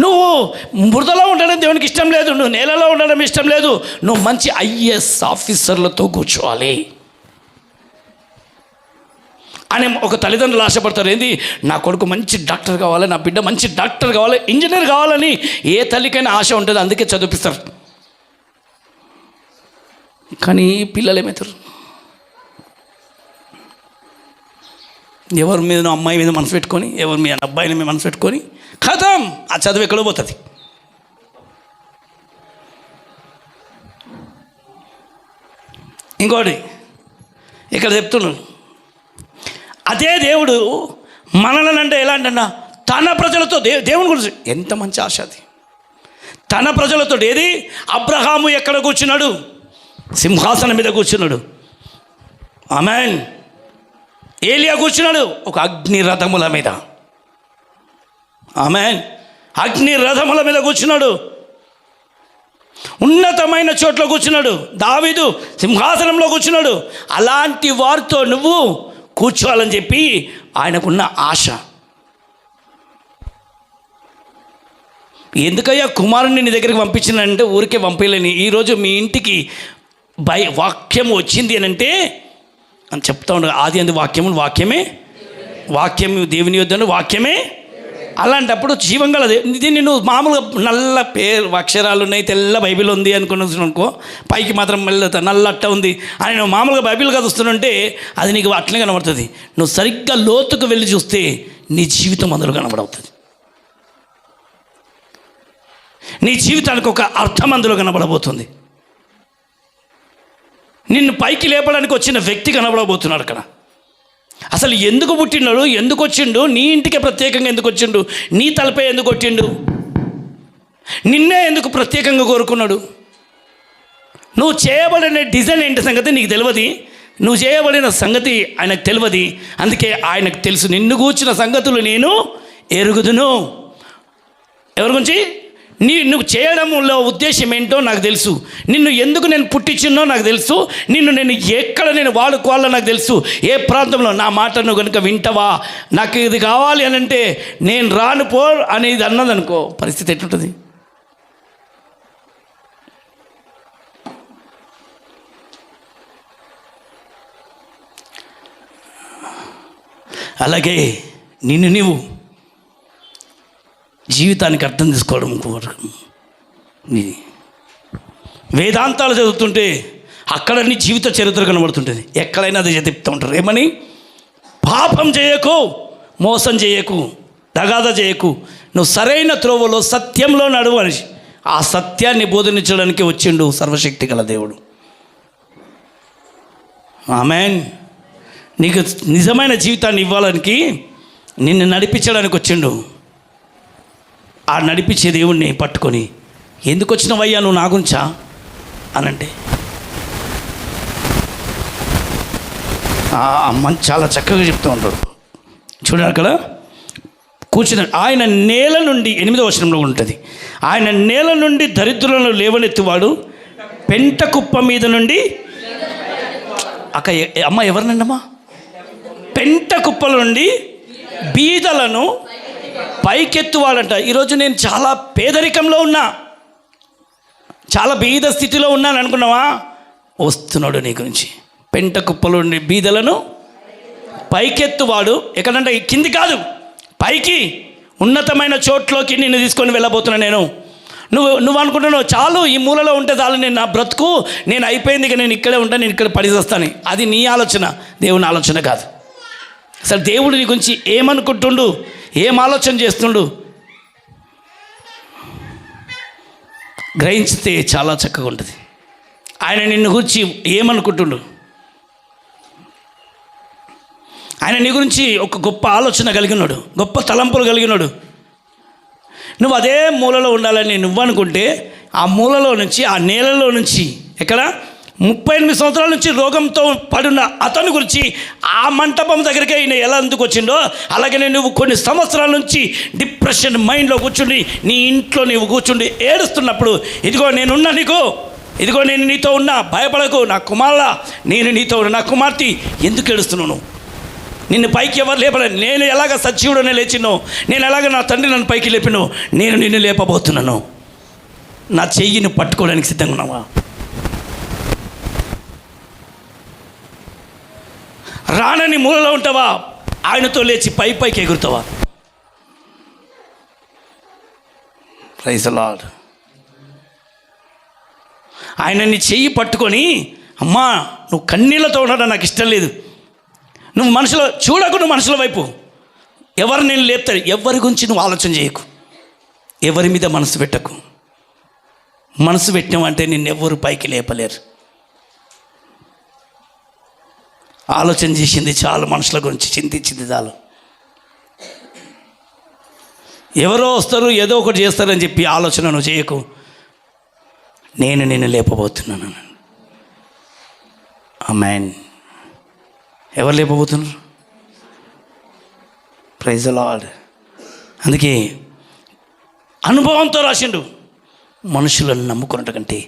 [SPEAKER 2] నువ్వు మృదలో ఉండడం దేవునికి ఇష్టం లేదు, నువ్వు నేలలో ఉండడం ఇష్టం లేదు, నువ్వు మంచి ఐఏఎస్ ఆఫీసర్లతో కూర్చోవాలి అని ఒక తల్లిదండ్రులు ఆశపడతారు. ఏంది? నా కొడుకు మంచి డాక్టర్ కావాలి, నా బిడ్డ మంచి డాక్టర్ కావాలి, ఇంజనీర్ కావాలని ఏ తల్లికైనా ఆశ ఉంటుంది, అందుకే చదివిస్తారు. కానీ పిల్లలు ఏమవుతారు? ఎవరి మీద అమ్మాయి మీద మనసు పెట్టుకొని, ఎవరి మీద అబ్బాయిల మీద మనసు పెట్టుకొని ఖతం, ఆ చదువు ఎక్కడో పోతుంది. ఇంకోటి ఇక్కడ చెప్తున్నాను, అదే దేవుడు మనల్ని అంటే ఎలా అంటన్నా తన ప్రజలతో దేవుని గురించి ఎంత మంచి ఆశ అది. తన ప్రజలతో ఏది అబ్రహాము ఎక్కడ కూర్చున్నాడు? సింహాసనం మీద కూర్చున్నాడు. ఆమేన్. ఏలియా కూర్చున్నాడు ఒక అగ్ని రథముల మీద. ఆమేన్. అగ్ని రథముల మీద కూర్చున్నాడు. ఉన్నతమైన చోట్ల కూర్చున్నాడు. దావీదు సింహాసనంలో కూర్చున్నాడు. అలాంటి వారితో నువ్వు కూర్చోవాలని చెప్పి ఆయనకున్న ఆశ. ఎందుకయ్యా కుమారుని నీ దగ్గరికి పంపించినంటే ఊరికే పంపించలేని. ఈరోజు మీ ఇంటికి వాక్యం వచ్చింది అని అంటే అని చెప్తా ఉండదు. ఆది అంది వాక్యము, వాక్యము దేవుని యొద్ద వాక్యమే. అలాంటప్పుడు జీవం గలది. దీన్ని నువ్వు మామూలుగా నల్ల పేరు అక్షరాలు ఉన్నాయి, తెల్ల బైబిల్ ఉంది అనుకో, పైకి మాత్రం నల్ల అట్ట ఉంది అని నువ్వు మామూలుగా బైబిల్ కదుస్తుంటే అది నీకు అట్లనే కనబడుతుంది. నువ్వు సరిగ్గా లోతుకు వెళ్ళి చూస్తే నీ జీవితం అందులో కనబడవుతుంది. నీ జీవితానికి ఒక అర్థం అందులో కనబడబోతుంది. నిన్ను పైకి లేపడానికి వచ్చిన వ్యక్తి కనబడబోతున్నాడు అక్కడ. అసలు ఎందుకు పుట్టినాడు, ఎందుకు వచ్చిండు, నీ ఇంటికే ప్రత్యేకంగా ఎందుకు వచ్చిండు, నీ తలపై ఎందుకు వచ్చిండు, నిన్నే ఎందుకు ప్రత్యేకంగా కోరుకున్నాడు, నువ్వు చేయబడిన డిజైన్ ఏంటి సంగతి నీకు తెలియదు, నువ్వు చేయబడిన సంగతి ఆయనకు తెలియదు. అందుకే ఆయనకు తెలుసు. నిన్ను కూర్చున్న సంగతులు నేను ఎరుగుదును. ఎవరి గురించి? నువ్వు చేయడంలో ఉద్దేశం ఏంటో నాకు తెలుసు. నిన్ను ఎందుకు నేను పుట్టించిన్నో నాకు తెలుసు. నేను ఎక్కడ వాడుకోవాలో నాకు తెలుసు. ఏ ప్రాంతంలో నా మాటను కనుక వింటవా, నాకు ఇది కావాలి అని అంటే నేను రాను పో అనేది అన్నదనుకో, పరిస్థితి ఎట్లుంటుంది? అలాగే నీవు జీవితానికి అర్థం తీసుకోవడం వేదాంతాలు చదువుతుంటే అక్కడ నీ జీవిత చరిత్ర కనబడుతుంటుంది. ఎక్కడైనా అది చెప్తూ ఉంటారు. ఏమని? పాపం చేయకు, మోసం చేయకు, దగాద చేయకు, నువ్వు సరైన త్రోవలో సత్యంలో నడువు అని. ఆ సత్యాన్ని బోధించడానికి వచ్చిండు సర్వశక్తి గల దేవుడు. ఆమేన్. నీకు నిజమైన జీవితాన్ని ఇవ్వడానికి, నిన్ను నడిపించడానికి వచ్చిండు. ఆ నడిపించే దేవుణ్ణి పట్టుకొని ఎందుకు వచ్చినవయ్యా నువ్వు నా గురించా అనంటే అమ్మ చాలా చక్కగా చెప్తూ ఉంటాడు. చూడండి అక్కడ కూర్చుని ఆయన నేల నుండి 8వ వచనంలో ఉంటుంది. ఆయన నేల నుండి దరిద్రులను లేవనెత్తువాడు, పెంట కుప్ప మీద నుండి అమ్మ ఎవరినండమ్మా? పెంట కుప్పల నుండి బీదలను పైకెత్తువాడంట. ఈరోజు నేను చాలా పేదరికంలో ఉన్నా, చాలా బీద స్థితిలో ఉన్నాను అనుకున్నావా? వస్తున్నాడు నీ గురించి. పెంట కుప్పలో ఉండి బీదలను పైకెత్తువాడు. ఎక్కడంటే కింది కాదు, పైకి ఉన్నతమైన చోట్లోకి నిన్ను తీసుకొని వెళ్ళబోతున్నా నేను. నువ్వు అనుకుంటున్నావు చాలు ఈ మూలలో ఉంటే చాలు, నేను నా బ్రతుకు నేను అయిపోయింది, ఇక నేను ఇక్కడే ఉంటాను, నేను ఇక్కడ పడిచేస్తాను. అది నీ ఆలోచన, దేవుని ఆలోచన కాదు. అసలు దేవుడు నీ గురించి ఏమనుకుంటుండు, ఏం ఆలోచన చేస్తుండు గ్రహించితే చాలా చక్కగా ఉంటుంది. ఆయన నిన్ను గురించి ఏమనుకుంటుండు, ఆయన నీ గురించి ఒక గొప్ప ఆలోచన కలిగినాడు, గొప్ప తలంపులు కలిగినాడు. నువ్వు అదే మూలలో ఉండాలని నువ్వు అనుకుంటే ఆ మూలలో నుంచి, ఆ నేలలో నుంచి, ఎక్కడ 38 సంవత్సరాల నుంచి రోగంతో పడిన అతని గురించి ఆ మంటపం దగ్గరికి ఆయన ఎలా ఎందుకు వచ్చిండో, అలాగే నువ్వు కొన్ని సంవత్సరాల నుంచి డిప్రెషన్ మైండ్లో కూర్చుండి నీ ఇంట్లో నీవు కూర్చుండి ఏడుస్తున్నప్పుడు, ఇదిగో నేనున్నా నీకు, ఇదిగో నేను నీతో ఉన్నా, భయపడకు నా కుమారుడా, నేను నీతో ఉన్నా, నా కుమార్తె, ఎందుకు ఏడుస్తున్నాను? నిన్ను పైకి ఎవరు లేపలేదు. నేను ఎలాగ సజీవుడనే లేచినో, నేను ఎలాగ నా తండ్రి నన్ను పైకి లేపినో, నేను నిన్ను లేపబోతున్నాను. నా చెయ్యిని పట్టుకోవడానికి సిద్ధంగా ఉన్నావా? రానని మూలలో ఉంటావా? ఆయనతో లేచి పైకి ఎగురుతావా? Praise the lord. ఆయన నీ చెయ్యి పట్టుకొని, అమ్మా నువ్వు కన్నీళ్ళతో ఉండడం నాకు ఇష్టం లేదు, నువ్వు మనసులో చూడకు, నువ్వు మనసుల వైపు ఎవరు నేను లేపుతాడు, ఎవరి గురించి నువ్వు ఆలోచన చేయకు, ఎవరి మీద మనసు పెట్టకు. మనసు పెట్టినావంటే నిన్నెవ్వరు పైకి లేపలేరు. ఆలోచన చేసింది చాలు, మనుషుల గురించి చింతించింది చాలు. ఎవరో వస్తారు ఏదో ఒకటి చేస్తారని చెప్పి ఆలోచన నువ్వు చేయకు. నేను నిన్ను లేపబోతున్నాను. ఆమేన్. ఎవరు లేపబోతున్నారు? Praise the lord. అందుకే అనుభవంతో రాసిండు, మనుషులను నమ్ముకున్నట్టు కంటే,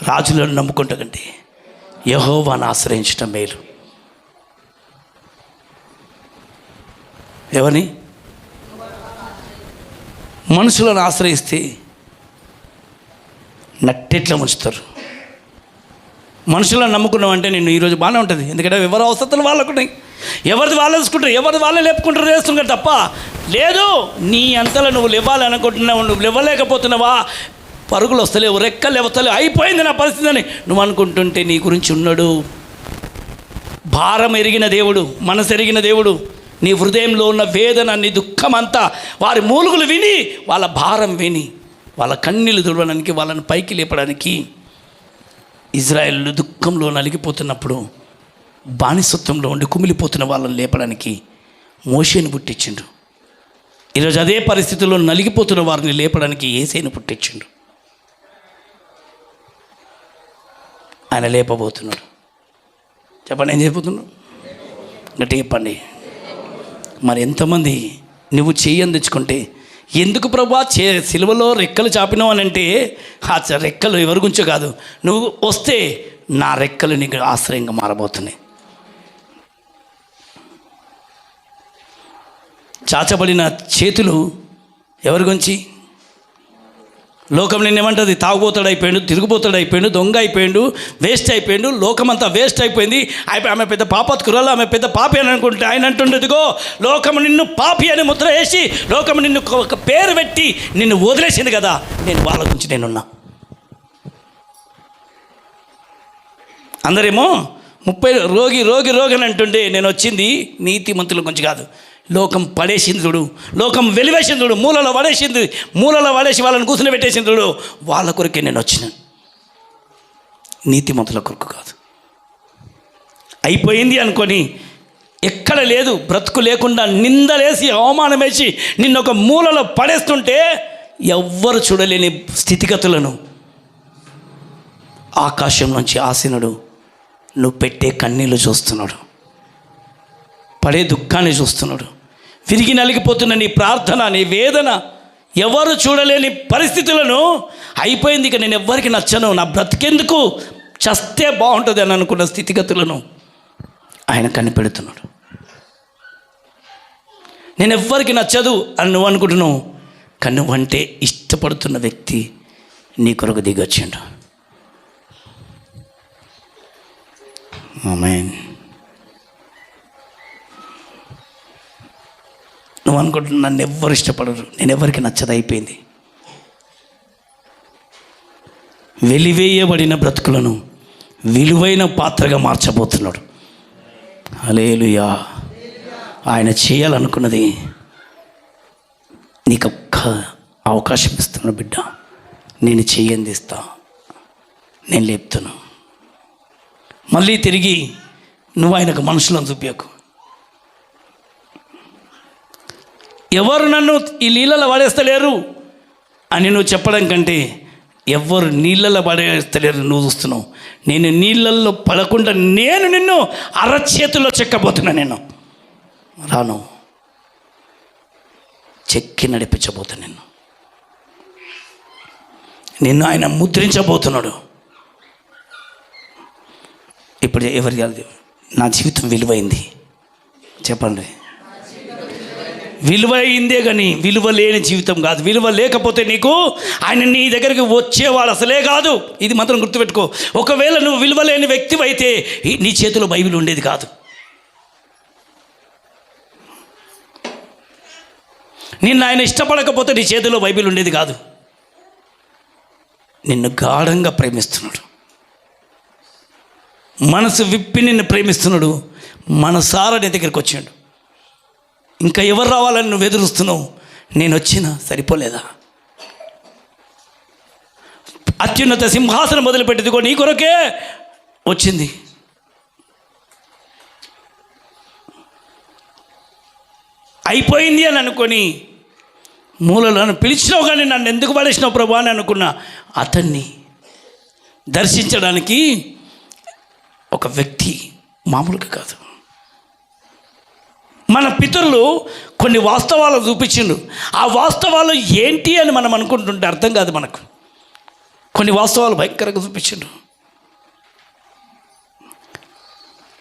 [SPEAKER 2] రాజులను నమ్ముకున్నట్టు కంటే యెహోవాను ఆశ్రయించటం మేలు. ఎవరిని? మనుషులను ఆశ్రయిస్తే నట్టెట్లా ముంచుతారు. మనుషులను నమ్ముకున్నామంటే నేను ఈరోజు బాగానే ఉంటుంది. ఎందుకంటే ఎవరి అవసరాలు వాళ్ళకున్నాయి, ఎవరిది వాళ్ళు చూసుకుంటారు, ఎవరిది వాళ్ళే లేపుకుంటారు, చేస్తున్నారు తప్ప లేదు. నీ అంతలో నువ్వు లేవాలి అనుకుంటున్నావు, నువ్వు లేవలేకపోతున్నావా, పరుగులు వస్తలేవు, రెక్కలు వస్తలేవు, అయిపోయింది నా పరిస్థితి అని నువ్వు అనుకుంటుంటే నీ గురించి ఉన్నాడు. భారం ఎరిగిన దేవుడు, మనసు ఎరిగిన దేవుడు, నీ హృదయంలో ఉన్న వేదన, నీ దుఃఖం అంతా వారి మూలుగులు విని, వాళ్ళ భారం విని, వాళ్ళ కన్నీళ్ళు తుడవడానికి, వాళ్ళని పైకి లేపడానికి, ఇజ్రాయేల్ దుఃఖంలో నలిగిపోతున్నప్పుడు బానిసత్వంలో ఉండి కుమిలిపోతున్న వాళ్ళని లేపడానికి మోషేని పుట్టించిండు. ఈరోజు అదే పరిస్థితుల్లో నలిగిపోతున్న వారిని లేపడానికి యేసేను పుట్టించిండు. ఆయన లేపబోతున్నాడు. చెప్పండి, ఏం చెప్పబోతున్నాడు? గట్టి చెప్పండి. మరి ఎంతమంది నువ్వు చెయ్యని తెచ్చుకుంటే, ఎందుకు ప్రభా సిలువలో రెక్కలు చాపినావు అని అంటే, ఆ రెక్కలు ఎవరి గురించో కాదు, నువ్వు వస్తే నా రెక్కలు నీకు ఆశ్రయంగా మారబోతున్నాయి. చాచబడిన చేతులు ఎవరి గురించి? లోకం నిన్నేమంటుంది? తాగుబోతాడు అయిపోయాడు, తిరుగుబోతాడు అయిపోయాడు, దొంగ అయిపోయాడు, వేస్ట్ అయిపోయాడు, లోకమంతా వేస్ట్ అయిపోయింది, ఆమె పెద్ద పాపత్కురాలు, ఆమె పెద్ద పాపి అని అనుకుంటే ఆయన అంటుండేదిగో లోకము నిన్ను పాపి అని ముద్ర వేసి, లోకము నిన్ను ఒక పేరు పెట్టి నిన్ను వదిలేసింది కదా, నేను వాళ్ళ గురించి నేనున్నా. అందరేమో 30 రోగి రోగి రోగి అని అంటుండే, నేను వచ్చింది నీతిమంతుల గురించి కాదు, లోకం పడేసింది చూడు, లోకం వెలివేసింది చూడు, మూలలో పడేసి వాళ్ళని కూర్చుని పెట్టేసింది చూడు, వాళ్ళ కొరకే నేను వచ్చినాను, నీతిమంతుల కొరకు కాదు. అయిపోయింది అనుకొని ఎక్కడ లేదు, బ్రతుకు లేకుండా నిందలేసి అవమానం వేసి నిన్ను ఒక మూలలో పడేస్తుంటే ఎవ్వరు చూడలేని స్థితిగతులను ఆకాశం నుంచి ఆసీనుడు నువ్వు పెట్టే కన్నీళ్ళు చూస్తున్నాడు, పడే దుఃఖాన్ని చూస్తున్నాడు, విరిగి నలిగిపోతున్న నీ ప్రార్థన, నీ వేదన, ఎవరు చూడలేని పరిస్థితులను, అయిపోయింది ఇక నేను ఎవ్వరికి నచ్చను, నా బ్రతికెందుకు, చస్తే బాగుంటుంది అని అనుకున్న స్థితిగతులను ఆయన కనిపెడుతున్నాడు. నేను ఎవ్వరికి నచ్చదు అని నువ్వు అనుకుంటున్నావు, కానీ నువ్వంటే ఇష్టపడుతున్న వ్యక్తి నీ కొరకు దిగొచ్చిండు. ఆమేన్. నువ్వు అనుకుంటున్నా నన్ను ఎవ్వరు ఇష్టపడరు, నేను ఎవరికి నచ్చదు, అయిపోయింది. వెలివేయబడిన బ్రతుకులను విలువైన పాత్రగా మార్చబోతున్నాడు. హల్లెలూయా. ఆయన చేయాలనుకున్నది నీకు ఒక్క అవకాశం ఇస్తున్నాడు బిడ్డ, నేను చెయ్యందిస్తా, నేను లేపుతున్నా. మళ్ళీ తిరిగి నువ్వు ఆయనకు మనుషులను చూపించకు. ఎవరు నన్ను ఈ నీళ్ళలో పడేస్తలేరు అని నువ్వు చెప్పడం కంటే, ఎవరు నీళ్ళలో పడేస్తలేరు నువ్వు చూస్తున్నావు, నేను నీళ్ళల్లో పడకుండా నేను నిన్ను అరచేతిలో చెక్కబోతున్నా, నేను రాను, చెక్కి నడిపించబోతున్నా, నిన్ను ఆయన ముద్రించబోతున్నాడు. ఇప్పుడు ఎవరి నా జీవితం విలువైంది చెప్పండి. విలువైందే కానీ విలువ లేని జీవితం కాదు. విలువ లేకపోతే నీకు ఆయన నీ దగ్గరికి వచ్చేవాడు అసలే కాదు. ఇది మాత్రం గుర్తుపెట్టుకో. ఒకవేళ నువ్వు విలువ లేని వ్యక్తి అయితే నీ చేతిలో బైబిల్ ఉండేది కాదు. నిన్ను ఆయన ఇష్టపడకపోతే నీ చేతిలో బైబిల్ ఉండేది కాదు. నిన్ను గాఢంగా ప్రేమిస్తున్నాడు, మనసు విప్పి నిన్ను ప్రేమిస్తున్నాడు, మనసారా నీ దగ్గరికి వచ్చాడు. ఇంకా ఎవరు రావాలని నువ్వు ఎదురుస్తున్నావు? నేను వచ్చినా సరిపోలేదా? అత్యున్నత సింహాసనం మొదలుపెట్టిదిగో నీ కొరకే వచ్చింది. అయిపోయింది అని అనుకొని మూలలో పిలిచినావు కానీ నన్ను ఎందుకు పడేసినావు ప్రభు అని అనుకున్న అతన్ని దర్శించడానికి ఒక వ్యక్తి మామూలుగా కాదు. మన పితరులు కొన్ని వాస్తవాలు చూపించిండు. ఆ వాస్తవాలు ఏంటి అని మనం అనుకుంటుంటే అర్థం కాదు మనకు. కొన్ని వాస్తవాలు భయంకరంగా చూపించిండు.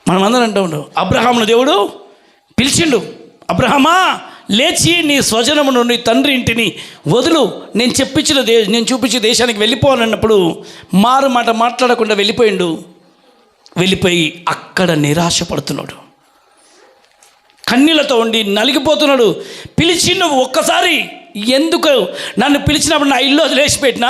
[SPEAKER 2] మనమందరం అంటూ ఉంటాం, అబ్రహామును దేవుడు పిలిచిండు, అబ్రహమా లేచి నీ స్వజనము నుండి తండ్రి ఇంటిని వదులు, నేను నేను చూపించే దేశానికి వెళ్ళిపోనన్నప్పుడు మారు మాట మాట్లాడకుండా వెళ్ళిపోయి అక్కడ నిరాశపడుతున్నాడు, కన్నీళ్లతో ఉండి నలిగిపోతున్నాడు. పిలిచి నువ్వు ఒక్కసారి ఎందుకు నన్ను పిలిచినప్పుడు నా ఇల్లు వదిలేసి పెట్టినా,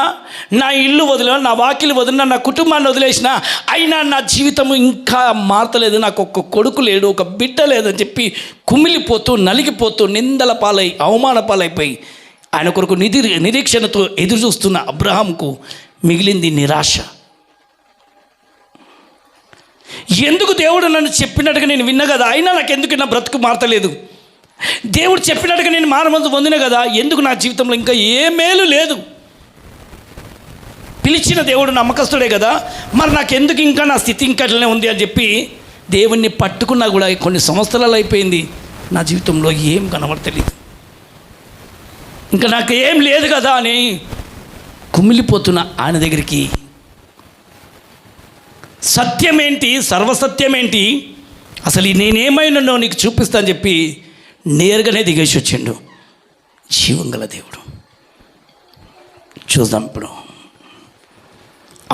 [SPEAKER 2] నా ఇల్లు వదిలినా, నా వాకిలు వదిలినా, నా కుటుంబాన్ని వదిలేసిన, అయినా నా జీవితం ఇంకా మారతలేదు, నాకు ఒక్క కొడుకు లేడు, ఒక బిడ్డ లేదని చెప్పి కుమిలిపోతూ నలిగిపోతూ నిందల పాలై అవమాన పాలైపోయి ఆయన కొరకు నిరీక్షణతో ఎదురు చూస్తున్న అబ్రహాంకు మిగిలింది నిరాశ. ఎందుకు దేవుడు నన్ను చెప్పినట్టుగా నేను విన్నా కదా, అయినా నాకు ఎందుకు నా బ్రతుకు మారతలేదు, దేవుడు చెప్పినట్టుగా నేను మానవంతు పొందిన కదా, ఎందుకు నా జీవితంలో ఇంకా ఏ మేలు లేదు, పిలిచిన దేవుడు నమ్మకస్తుడే కదా, మరి నాకెందుకు ఇంకా నా స్థితి ఇంకా అట్లనే ఉంది అని చెప్పి దేవుణ్ణి పట్టుకున్నా కూడా కొన్ని సంవత్సరాలు అయిపోయింది, నా జీవితంలో ఏం కనబడతలేదు, ఇంకా నాకు ఏం లేదు కదా అని కుమిలిపోతున్న ఆయన దగ్గరికి సత్యమేంటి, సర్వసత్యమేంటి, అసలు నేనేమైనానో నీకు చూపిస్తాను చెప్పి నేరుగానే దిగేసి వచ్చిండు జీవంగల దేవుడు. చూద్దాం ఇప్పుడు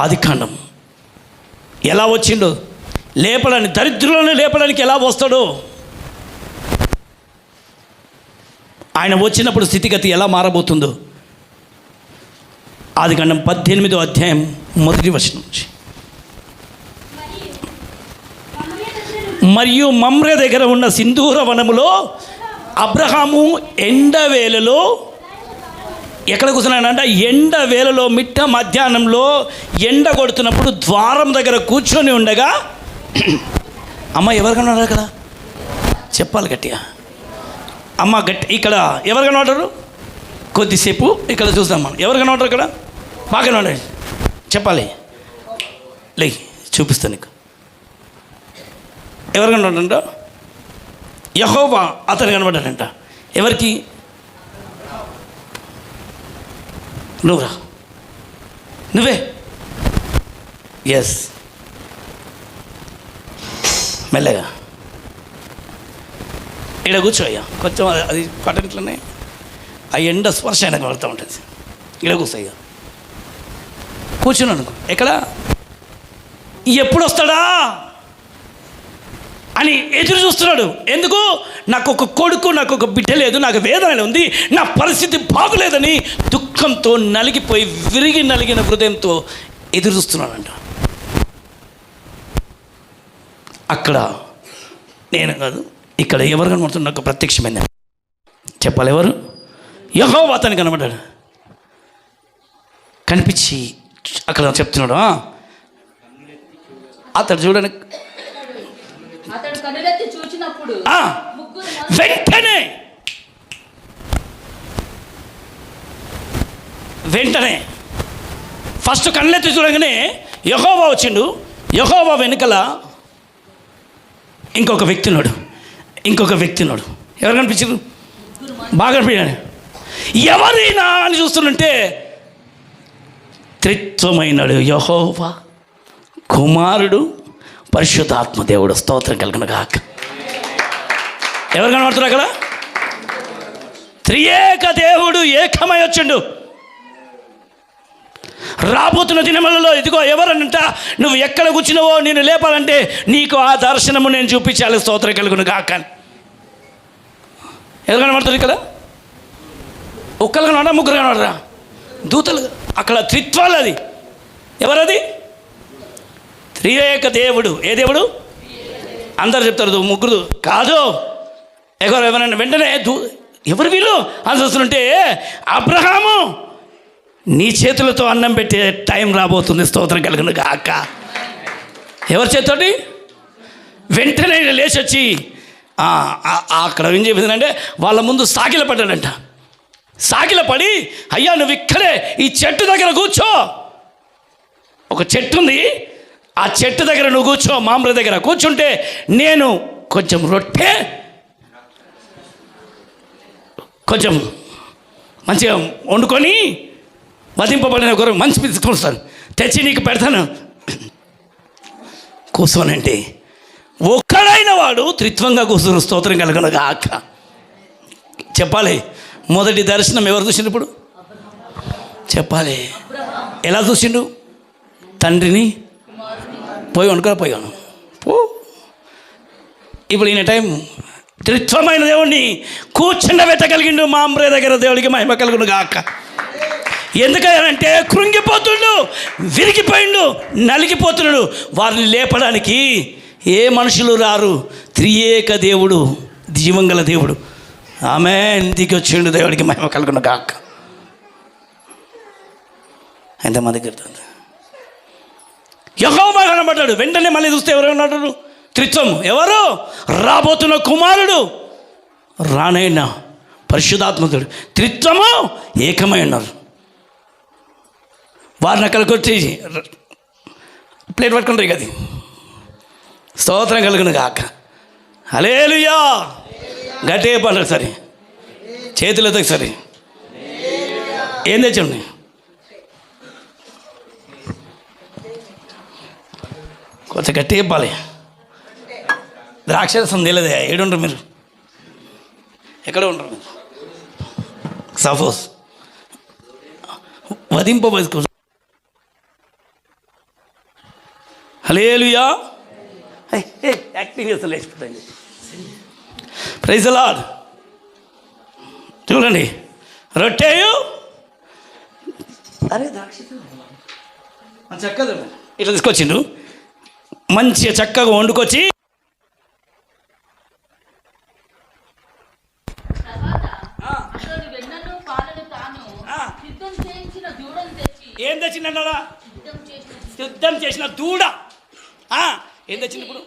[SPEAKER 2] ఆదికాండం ఎలా వచ్చిండో, లేపడానికి దరిద్రులను లేపడానికి ఎలా వస్తాడో, ఆయన వచ్చినప్పుడు స్థితిగతి ఎలా మారబోతుందో ఆదికాండం 18వ అధ్యాయం 1వ వచనం నుంచి. మరియు మమ్రే దగ్గర ఉన్న సింధూర వనములో అబ్రహాము ఎండవేళలో ఎక్కడ కూర్చున్నాడంట, ఎండవేళలో మిట్ట మధ్యాహ్నంలో ఎండ కొడుతున్నప్పుడు ద్వారం దగ్గర కూర్చొని ఉండగా, అమ్మ ఎవరు కనబడారు అక్కడ చెప్పాలి గట్టిగా, అమ్మ ఇక్కడ ఎవరు కనబడ్డారు, కొద్దిసేపు ఇక్కడ చూద్దాం మనం, ఎవరు కనబడ్డారు ఇక్కడ బాగా కనబడండి చెప్పాలి, లే చూపిస్తాను నీకు ఎవరు కనబడ్డాడంట, యెహోవా అతను కనబడ్డాడంట. ఎవరికి, నువ్వురా నువ్వే, ఎస్ మెల్లగా ఇక్కడ కూర్చో అయ్యా, కొంచెం అది పట్టంట్లోనే ఆ ఎండ స్పర్శ అయినా కనబడుతూ ఉంటుంది, ఇక్కడ కూర్చో అయ్యా, కూర్చున్నాను ఎక్కడ, ఎప్పుడు వస్తాడా అని ఎదురు చూస్తున్నాడు. ఎందుకు, నాకు ఒక కొడుకు, నాకు ఒక బిడ్డ లేదు, నాకు వేదన ఉంది, నా పరిస్థితి బాగులేదని దుఃఖంతో నలిగిపోయి విరిగి నలిగిన హృదయంతో ఎదురు చూస్తున్నాడంట. అక్కడ నేను కాదు, ఇక్కడ ఎవరు కనబడుతున్నారు, నాకు ప్రత్యక్షమైంది చెప్పాలి, ఎవరు, యెహోవా అతను కనబడ్డాడు, కనిపించి అక్కడ చెప్తున్నాడు, అతడు చూడని వెంటనే ఫస్ట్ కళ్ళెత్తి చూడగానే యెహోవా వచ్చిండు, యెహోవా వెనుకల ఇంకొక వ్యక్తి ఉన్నాడు. ఎవరు కనిపించారు, బాగా కనిపించాడు, ఎవరైనా అని చూస్తుంటే త్రిత్వమైనడు యెహోవా కుమారుడు పరిశుద్ధాత్మ దేవుడు, స్తోత్రం కలుగును గాక. ఎవరు కనబడుతున్నారు అక్కడ, త్రియేక దేవుడు ఏకమై వచ్చిండు. రాబోతున్న దినములలో ఇదిగో ఎవరనంట, నువ్వు ఎక్కడ కూర్చున్నావో నేను లేపాలంటే నీకు ఆ దర్శనము నేను చూపించాలి, స్తోత్రం కలుగును గాక. ఎవరు కనబడతారు ఇక్కడ, ఒక్కరు కనబడరా, ముగ్గురు కనబడరా, దూతలు, అక్కడ త్రిత్వాలు, అది ఎవరది, త్రియేక దేవుడు. ఏ దేవుడు, అందరు చెప్తారు ముగ్గురు కాదు, ఎవరైనా వెంటనే ఎవరు వీళ్ళు అని చూస్తుంటే, అబ్రహాము నీ చేతులతో అన్నం పెట్టే టైం రాబోతుంది, స్తోత్రం కలుగును గాక. ఎవరి చేతితోటి, వెంటనే లేచి వచ్చి అక్కడ ఏం చెప్పిందంటే వాళ్ళ ముందు సాకిల పడ్డాడంట. సాకిల పడి, అయ్యా నువ్వు ఇక్కడే ఈ చెట్టు దగ్గర కూర్చో, ఒక చెట్టు ఉంది, ఆ చెట్టు దగ్గర నువ్వు కూర్చో, మామూలు దగ్గర కూర్చుంటే నేను కొంచెం రొట్టె కొంచెం మంచిగా వండుకొని వధింపబడిన గొర్రె మంచి తీసుకొస్తాను, తెచ్చి నీకు పెడతాను, కూర్చోనంటే ఒక్కడైన వాడు త్రిత్వంగా కూర్చుని స్తోత్రం కలుగును గాక. చెప్పాలి, మొదటి దర్శనం ఎవరు చూసిండు? ఇప్పుడు చెప్పాలి, ఎలా చూసిండు? తండ్రిని పోయి వండుకొని పోయాను పో. ఇప్పుడు ఈయన టైం త్రిత్వమైన దేవుణ్ణి కూర్చుండబెట్టగలిగిండు. మామ్రే దగ్గర దేవుడికి మహిమ కలుగును గాక. ఎందుకంటే కృంగిపోతుండు, విరిగిపోయిండు, నలిగిపోతున్నాడు. వారిని లేపడానికి ఏ మనుషులు రారు, త్రియేక దేవుడు, జీవంగల దేవుడు. ఆమేన్. దిగి వచ్చిండు, దేవుడికి మహిమ కలుగును గాక. ఎంతమంది కడుతుంది? యెహోవా కనబడ్డాడు. వెంటనే మళ్ళీ చూస్తే ఎవరు ఉన్నాడు? త్రిత్వం. ఎవరు? రాబోతున్న కుమారుడు, రానైనా పరిశుద్ధాత్మకుడు, త్రిత్వము ఏకమై ఉన్నారు. వారిని అక్కడికి వచ్చి ప్లేట్ పట్టుకుంటారు కదా, స్తోత్రం కలుగును గాక. హల్లెలూయా. గట్టిగా పడ్డాడు. సరే, చేతులతో సరే ఏం తెచ్చండి? కొంచెం గట్టిగా ఇవ్వాలి. ద్రాక్షరసం తెలియదే. ఏడుంటారు మీరు? ఎక్కడ ఉంటారు మీరు? సపోజ్ వధింపబోదు. హల్లెలూయా. యాక్టింగ్ చేస్తా లేచిపోతాయి. Praise the lord. చూడండి, రొట్టెయు అరే ద్రాక్ష చక్కగా ఇట్లా తీసుకొచ్చిండు. మంచిగా చక్కగా వండుకొచ్చి ఏం తెచ్చిందన్నాడా? సిద్ధం చేసిన దూడ. ఏం తెచ్చింది ఇప్పుడు?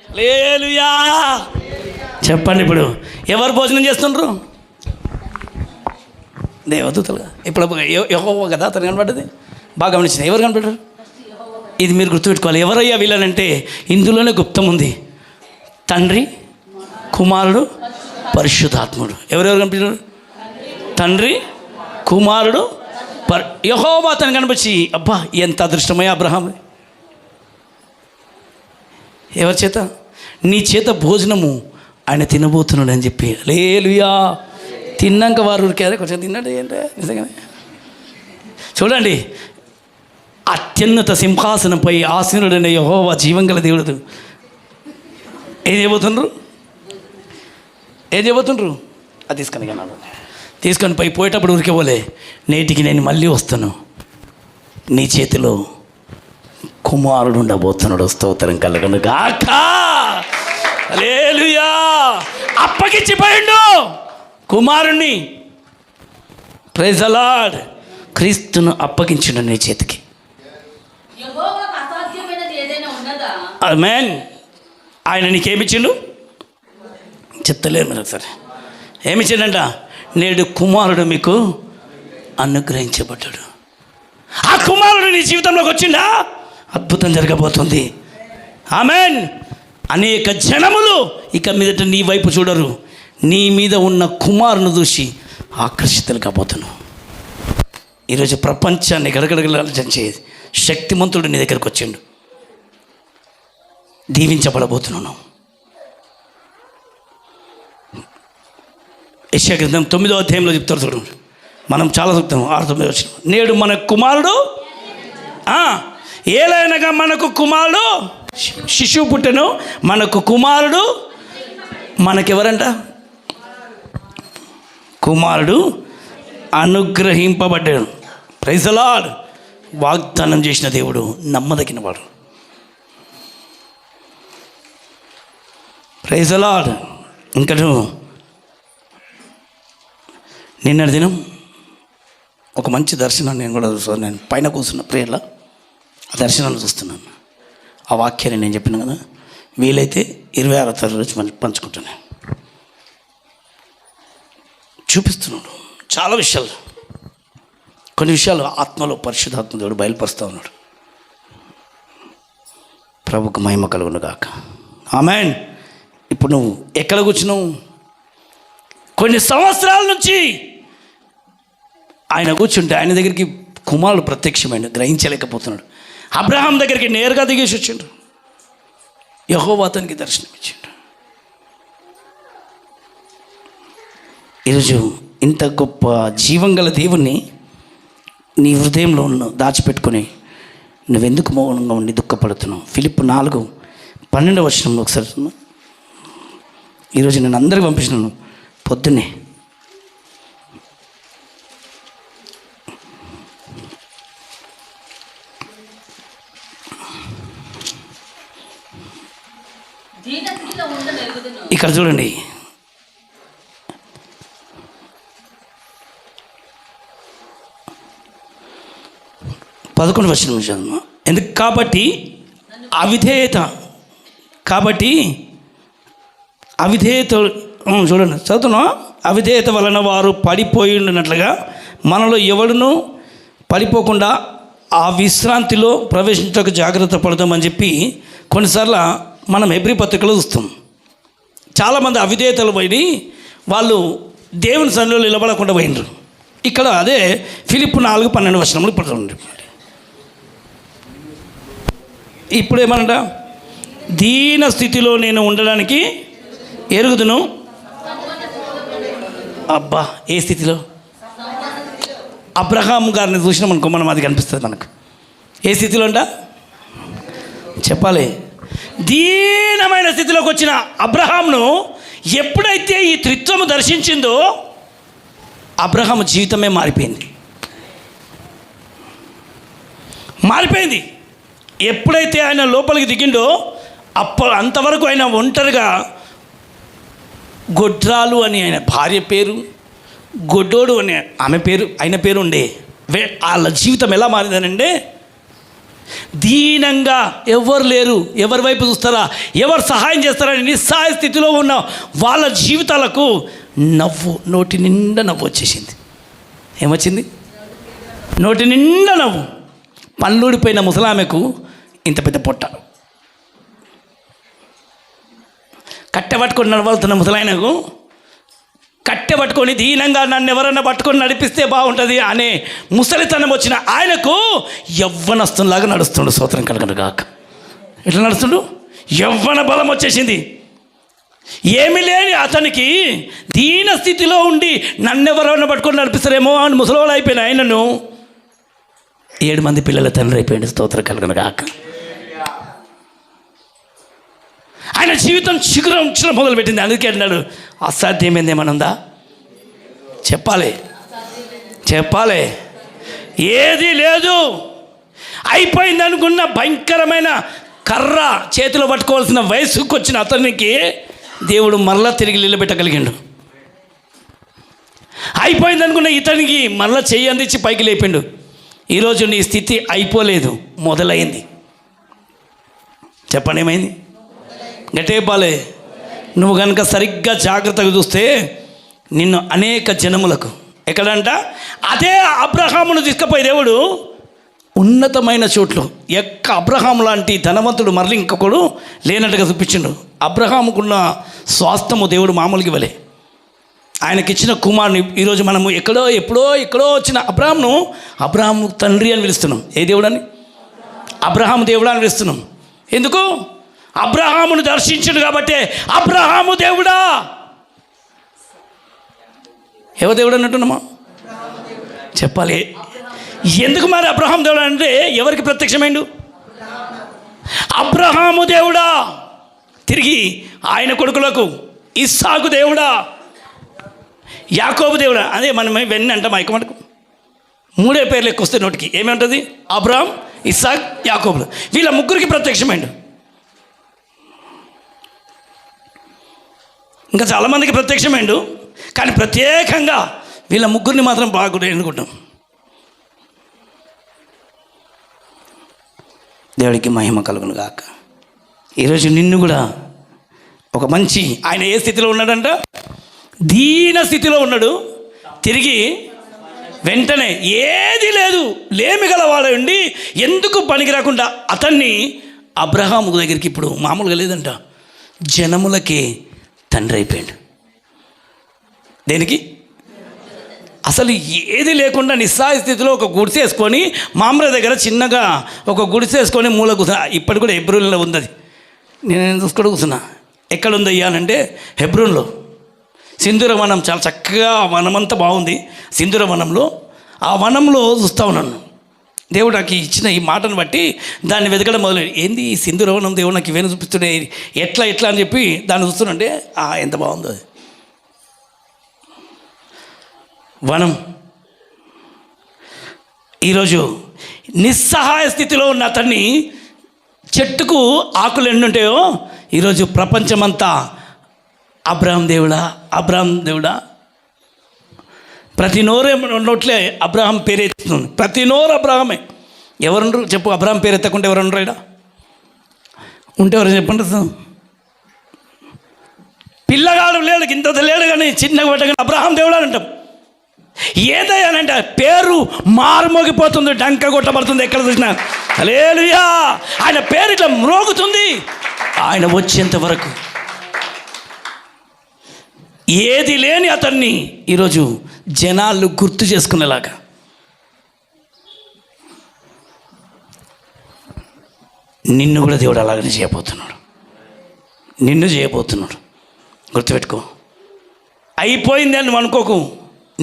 [SPEAKER 2] హల్లెలూయా. చెప్పండి, ఇప్పుడు ఎవరు భోజనం చేస్తుండ్రు? దేవదూతలుగా. ఇప్పుడు యెహోవా కదా అతను కనబడ్డది. బాగా గమనించింది. ఎవరు కనపడ్డారు? ఇది మీరు గుర్తుపెట్టుకోవాలి. ఎవరయ్యా వీళ్ళనంటే ఇందులోనే గుప్తం ఉంది. తండ్రి, కుమారుడు, పరిశుద్ధాత్ముడు. ఎవరెవరు కనిపించారు? తండ్రి, కుమారుడు, యెహోవా అతను కనిపించి, అబ్బా ఎంత అదృష్టమయ్యా అబ్రహాం. ఎవరి చేత? నీ చేత భోజనము ఆయన తినబోతున్నాడు అని చెప్పి. హల్లెలూయా. తిన్నాక వారు ఉరికారే, కొంచెం తిన్నాడు. ఏంటంటే నిజంగానే చూడండి, అత్యున్నత సింహాసనంపై ఆసీనుడైన యెహోవా జీవంగల దేవుడు ఏం చేయబోతుండ్రు? అది తీసుకొని పోయేటప్పుడు ఉరికే పోలే, నేటికి నేను మళ్ళీ వస్తాను, నీ చేతిలో కుమారుడు ఉండబోతున్నాడు, స్తోత్రం కలుగును గాక. హల్లెలూయా. అప్పగించిపోయిండు కుమారుణ్ణి. Praise the lord. క్రీస్తును అప్పగించిండు నీ చేతికి. ఆమేన్. ఆయన నీకేమిచ్చిండు చెప్తలేరు మీరు ఒకసారి. ఏమిచ్చిండంట? నేడు కుమారుడు మీకు అనుగ్రహించబడ్డాడు. ఆ కుమారుడు నీ జీవితంలోకి వచ్చిండా? అద్భుతం జరగబోతుంది. ఆమేన్. అనేక జనములు ఇక మీదట నీ వైపు చూడరు, నీ మీద ఉన్న కుమారుని చూసి ఆకర్షితులు కాబోతున్నావు. ఈరోజు ప్రపంచాన్ని గడగడగలాడించే శక్తిమంతుడు నీ దగ్గరకు వచ్చిండు. దీవించబడబోతున్నాను. యెషయా గ్రంథం 9వ అధ్యాయంలో చెప్తారు చూడండి. మనం చాలా చెప్తాం. 6-9 వచ్చిన నేడు మన కుమారుడు ఏలైనగా మనకు కుమారుడు శిశువు పుట్టెను, మనకు కుమారుడు, మనకెవరంట? కుమారుడు అనుగ్రహింపబడ్డాడు. Praise the lord. వాగ్దానం చేసిన దేవుడు నమ్మదగిన వాడు. Praise the lord. ఇంకా నిన్నటి దినం ఒక మంచి దర్శనం నేను కూడా చూసాను. నేను పైన కూర్చున్న ప్రేయర్లో ఆ దర్శనాన్ని చూస్తున్నాను. ఆ వాక్యాన్ని నేను చెప్పిన కదా, వీలైతే 26వ తారీఖు రోజు పంచుకుంటాను. చూపిస్తున్నాడు చాలా విషయాలు. కొన్ని విషయాలు ఆత్మలో పరిశుద్ధాత్మ దేవుడు బయలుపరుస్తూ ఉన్నాడు. ప్రభుకు మహిమ కలుగును గాక. ఆమేన్. ఇప్పుడు నువ్వు ఎక్కడ కూర్చున్నావు? కొన్ని సంవత్సరాల నుంచి ఆయన కూర్చుంటే ఆయన దగ్గరికి కుమారుడు ప్రత్యక్షమైన గ్రహించలేకపోతున్నాడు. అబ్రహాం దగ్గరికి నేరుగా దిగేసి వచ్చిండు. యెహోవా అతనికి దర్శనం ఇచ్చిండు. ఈరోజు ఇంత గొప్ప జీవం గల దేవుణ్ణి నీ హృదయంలో దాచిపెట్టుకొని నువ్వెందుకు మౌనంగా ఉండి దుఃఖపడుతున్నావు? ఫిలిప్పు 4:12 ఒకసారి. ఈరోజు నేను అందరికి పంపించినాను పొద్దున్నే. ఇక్కడ చూడండి, (11) ఎందుకు కాబట్టి అవిధేయత చూడండి, చదువుతున్నా. అవిధేయత వలన వారు పడిపోయి ఉండినట్లుగా మనలో ఎవడును పడిపోకుండా ఆ విశ్రాంతిలో ప్రవేశించక జాగ్రత్త పడదామని చెప్పి కొన్నిసార్లు మనం హెబ్రీ పత్రికలో చూస్తాం. చాలామంది అవిధేయతలు పోయి వాళ్ళు దేవుని సన్నిధిలో నిలబడకుండా పోయినరు. ఇక్కడ అదే ఫిలిప్పు 4:12 ఇప్పుడు చూడండి. ఇప్పుడు ఏమన్నా, దీన స్థితిలో నేను ఉండడానికి ఎరుగుదును. అబ్బా, ఏ స్థితిలో? అబ్రహాం గారిని చూసినాం అనుకో, మనం అది కనిపిస్తుంది మనకు. ఏ స్థితిలో అంట చెప్పాలి? దీనమైన స్థితిలోకి వచ్చిన అబ్రహాంను ఎప్పుడైతే ఈ త్రిత్వము దర్శించిందో అబ్రహాం జీవితమే మారిపోయింది. ఎప్పుడైతే ఆయన లోపలికి దిగిండో అంతవరకు ఆయన ఒంటరిగా, గొడ్రాలు అని ఆయన భార్య పేరు, గొడ్డోడు అని ఆమె పేరు, ఆయన పేరు ఉండే. వాళ్ళ జీవితం ఎలా మారిందనంటే, దీనంగా ఎవరు లేరు, ఎవరి వైపు చూస్తారా, ఎవరు సహాయం చేస్తారని నిస్సహాయ స్థితిలో ఉన్న వాళ్ళ జీవితాలకు నవ్వు, నోటి నిండా నవ్వు వచ్చేసింది. ఏమొచ్చింది? నోటి నిండా నవ్వు. పళ్ళూడిపోయిన ముసలామెకు ఇంత పెద్ద పొట్ట, కట్టె పట్టుకొని నడవలుతున్న ముసలాయనకు కట్టె పట్టుకొని దీనంగా నన్ను ఎవరన్నా పట్టుకొని నడిపిస్తే బాగుంటుంది అనే ముసలితనం వచ్చిన ఆయనకు యవ్వనస్తులాగా నడుస్తుండు. స్తోత్రం కలుగును గాక. ఎట్లా నడుస్తుండు? యవ్వన బలం వచ్చేసింది. ఏమి లేని అతనికి దీన స్థితిలో ఉండి నన్నెవరన్నా పట్టుకొని నడిపిస్తారేమో అని ముసలివాళ్ళు అయిపోయిన ఆయనను 7 మంది పిల్లల తండ్రి అయిపోయింది. స్తోత్రం కలుగును గాక. ఆయన జీవితం చిగురం మొదలుపెట్టింది. అందుకే అన్నాడు, అసాధ్యమైంది ఏమన్నా ఉందా? చెప్పాలి. ఏది లేదు. అయిపోయింది అనుకున్న భయంకరమైన కర్ర చేతిలో పట్టుకోవాల్సిన వయసుకు వచ్చిన అతనికి దేవుడు మరలా తిరిగి నిలబెట్టగలిగిండు. అయిపోయింది అనుకున్న ఇతనికి మరలా చెయ్యి అందించి పైకి లేపిండు. ఈరోజు నీ స్థితి అయిపోలేదు, మొదలైంది. చెప్పండి, ఏమైంది? గట్టేపాలే. నువ్వు కనుక సరిగ్గా జాగ్రత్తగా చూస్తే నిన్ను అనేక జనములకు, ఎక్కడంట అదే అబ్రహామును తీసుకుపోయి దేవుడు ఉన్నతమైన చోట్లు, అబ్రహాం లాంటి ధనవంతుడు మరలి ఇంకొకడు లేనట్టుగా చూపించిండు. అబ్రహాముకున్న స్వాస్థ్యము దేవుడు మామూలుగా ఇవ్వలే. ఆయనకిచ్చిన కుమారుని ఈరోజు మనము ఎప్పుడో వచ్చిన అబ్రహాము తండ్రి అని పిలుస్తున్నాం. ఏ దేవుడు అని? అబ్రహాము దేవుడు అని పిలుస్తున్నాం. ఎందుకు? అబ్రహామును దర్శించడు కాబట్టి అబ్రహాము దేవుడా. ఎవరు దేవుడు అన్నట్టున్నామా? చెప్పాలి. ఎందుకు మరి అబ్రహాం దేవుడు అంటే ఎవరికి ప్రత్యక్షమైండు? అబ్రహాము దేవుడా. తిరిగి ఆయన కొడుకులకు ఇస్సాకు దేవుడా, యాకోబు దేవుడా. అదే మనం ఇవన్నీ అంటాం. ఐకమటకు 3 పేర్లు ఎక్కువ వస్తాయి నోటికి. ఏమంటుంది? అబ్రహాం, ఇస్సాక్, యాకోబులు. వీళ్ళ ముగ్గురికి ప్రత్యక్షమైండు. ఇంకా చాలామందికి ప్రత్యక్షమైండు, కానీ ప్రత్యేకంగా వీళ్ళ ముగ్గురిని మాత్రం బాగా ఎన్నుకుంటాం. దేవుడికి మహిమ కలుగును గాక. ఈరోజు నిన్ను కూడా ఒక మంచి, ఆయన ఏ స్థితిలో ఉన్నాడంట? దీన స్థితిలో ఉన్నాడు. తిరిగి వెంటనే ఏది లేదు, లేమి గలవాడు ఉండి ఎందుకు పనికి రాకుండా అతన్ని అబ్రహాము దగ్గరికి, ఇప్పుడు మామూలుగా లేదంట, జనములకే తండ్రి అయిపోయాడు. దేనికి? అసలు ఏది లేకుండా నిస్సహాయ స్థితిలో ఒక గుడిసె వేసుకొని, మామూలు దగ్గర చిన్నగా ఒక గుడిసె వేసుకొని మూల కూర్చున్నా. ఇప్పటి కూడా హెబ్రోన్లో ఉంది అది. నేను చూసుకొని కూర్చున్నా. ఎక్కడుంది అయ్యానంటే హెబ్రోన్లో సింధూర వనం, చాలా చక్కగా వనమంతా బాగుంది. సింధూర వనంలో, ఆ వనంలో చూస్తూ ఉన్నాను. దేవుడు నాకు ఇచ్చిన ఈ మాటను బట్టి దాన్ని వెతకడం మొదలు. ఏంది ఈ సింధూర వనం, దేవుడు నాకు ఇవేనా చూపిస్తుండే, ఎట్లా అని చెప్పి దాన్ని చూస్తున్నంటే ఎంత బాగుందో అది వనం. ఈరోజు నిస్సహాయ స్థితిలో ఉన్న అతన్ని, చెట్టుకు ఆకులు ఎన్నుంటాయో ఈరోజు ప్రపంచమంతా అబ్రహాం దేవుడా, ప్రతి నోట్లే అబ్రహాం పేరు ఎత్తుతుంది. ప్రతి నోరు అబ్రహామే. ఎవరుండ్రు చెప్పు? అబ్రహాం పేరు ఎత్తకుంటే ఎవరుండ్రు? ఇక్కడ ఉంటే ఎవరు చెప్పండి. పిల్లగాడు లేడు, ఇంత లేడు, కానీ చిన్నగా పెట్టగానే అబ్రహాం దేవుడు అని అంటాం. ఏదయ్యానంటే పేరు మారుమోగిపోతుంది, డంక కొట్టబడుతుంది ఎక్కడ చూసినా. హల్లెలూయా! ఆయన పేరు ఇట్లా మ్రోగుతుంది ఆయన వచ్చేంత వరకు. ఏది లేని అతన్ని ఈరోజు జనాలు గుర్తు చేసుకునేలాగా నిన్ను కూడా దేవుడు అలాగనే చేయబోతున్నాడు. నిన్ను చేయబోతున్నాడు. గుర్తుపెట్టుకో. అయిపోయింది అని అనుకోకు.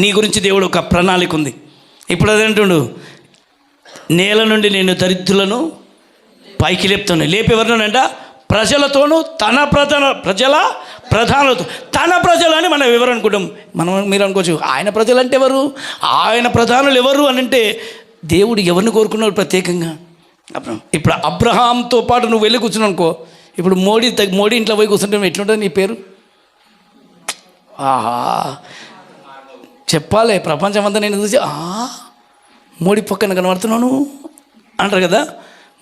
[SPEAKER 2] నీ గురించి దేవుడు ఒక ప్రణాళిక ఉంది. ఇప్పుడు అదేంటుండు, నేల నుండి నేను దరిద్రులను పైకి లేపుతాను. లేపేవరనంట? ప్రజలతోనూ ప్రజల ప్రధానులతో. తన ప్రజలు అని మనం ఎవరు అనుకుంటాం? మీరు అనుకోవచ్చు ఆయన ప్రజలు అంటే ఎవరు, ఆయన ప్రధానులు ఎవరు అని అంటే దేవుడు ఎవరిని కోరుకున్నాడు ప్రత్యేకంగా? ఇప్పుడు అబ్రహాంతో పాటు నువ్వు వెళ్ళి కూర్చున్నావు అనుకో. ఇప్పుడు మోడీ ఇంట్లో పోయి కూర్చుంటే ఎట్లుంటుంది నీ పేరు? ఆహా, చెప్పాలి ప్రపంచం అంతా నేను చూసి మోడీ పక్కన కనబడుతున్నాను అంటారు కదా.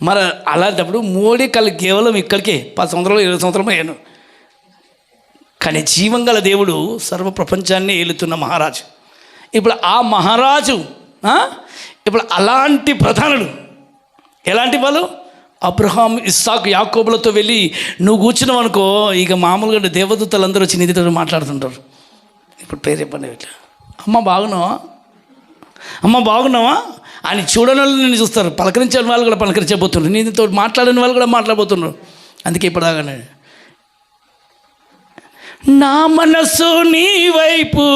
[SPEAKER 2] మరి అలాంటప్పుడు మోడీ కళ్ళు కేవలం ఇక్కడికే 10 సంవత్సరాలు 20 సంవత్సరాలు అయ్యాను. కానీ జీవం గల దేవుడు సర్వ ప్రపంచాన్ని ఏలుతున్న మహారాజు. ఇప్పుడు ఆ మహారాజు ఇప్పుడు అలాంటి ప్రధానులు ఎలాంటి వాళ్ళు? అబ్రహాం, ఇస్సాకు, యాకోబులతో వెళ్ళి నువ్వు కూర్చున్నావు అనుకో, ఇక మామూలుగా దేవదూతలు అందరూ వచ్చి నీతితో మాట్లాడుతుంటారు. ఇప్పుడు పేరు చెప్పండి. ఇట్లా అమ్మ బాగున్నావా అని చూడని వాళ్ళు నేను చూస్తారు. పలకరించే వాళ్ళు కూడా పలకరించబోతున్నారు. నీతో మాట్లాడని వాళ్ళు కూడా మాట్లాడబోతున్నారు. అందుకే ఇప్పటిదాకానే నా మనసు నీ వైపు,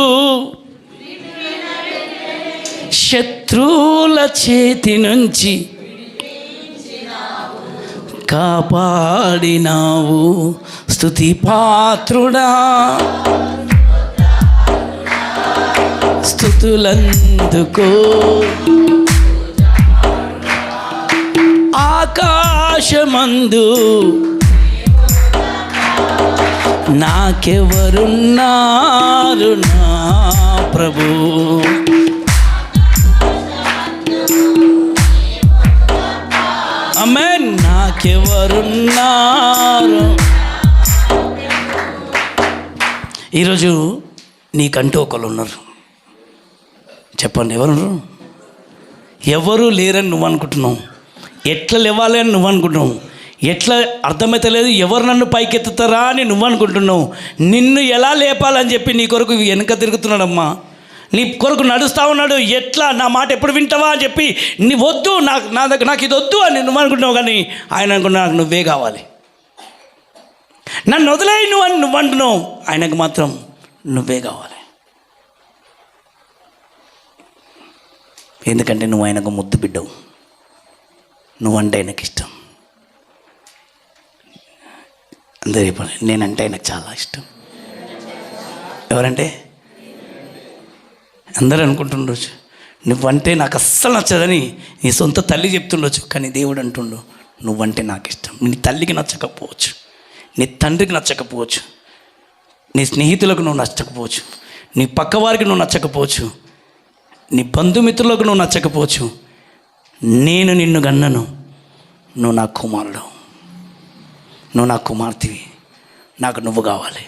[SPEAKER 2] శత్రువుల చేతి నుంచి కాపాడినావు, స్తుతి పాత్రుడా, స్తుతులందుకో. ఆకాశమందు నాకెవరున్నారు నా ప్రభు? ఆమేన్. నాకెవరున్నారు? ఈరోజు నీకంటూ ఒకళ్ళు ఉన్నారు. చెప్పండి, ఎవరున్నారు? ఎవరు లేరని నువ్వు అనుకుంటున్నావు. ఎట్లా లేవాలి అని నువ్వు అనుకుంటున్నావు. ఎట్లా అర్థమైతే లేదు. ఎవరు నన్ను పైకెత్తుతారా అని నువ్వు అనుకుంటున్నావు. నిన్ను ఎలా లేపాలని చెప్పి నీ కొరకు వెనుక తిరుగుతున్నాడమ్మా. నీ కొరకు నడుస్తూ ఉన్నాడు. ఎట్లా నా మాట ఎప్పుడు వింటావా అని చెప్పి నీ వద్దు, నాకు ఇది వద్దు అని నువ్వు అనుకుంటున్నావు. కానీ ఆయన అనుకున్నా నాకు నువ్వే కావాలి. నన్ను వదిలేయి నువ్వు అంటున్నావు. ఆయనకు మాత్రం నువ్వే కావాలి. ఎందుకంటే నువ్వు ఆయనకు ముద్దు బిడ్డవు. నువ్వంటే ఆయనకి ఇష్టం. అందరూ చెప్పండి, నేనంటే ఆయనకు చాలా ఇష్టం. ఎవరంటే? అందరూ అనుకుంటుండొచ్చు నువ్వంటే నాకు అస్సలు నచ్చదని నీ సొంత తల్లి చెప్తుండొచ్చు. కానీ దేవుడు అంటుండు నువ్వంటే నాకు ఇష్టం. నీ తల్లికి నచ్చకపోవచ్చు, నీ తండ్రికి నచ్చకపోవచ్చు, నీ స్నేహితులకు నువ్వు నచ్చకపోవచ్చు, నీ పక్కవారికి నువ్వు నచ్చకపోవచ్చు, నీ బంధుమిత్రులకు నువ్వు నచ్చకపోవచ్చు. నేను నిన్ను గన్నను, నువ్వు నా కుమారుడు, నువ్వు నా కుమార్తెవి, నాకు నువ్వు కావాలి.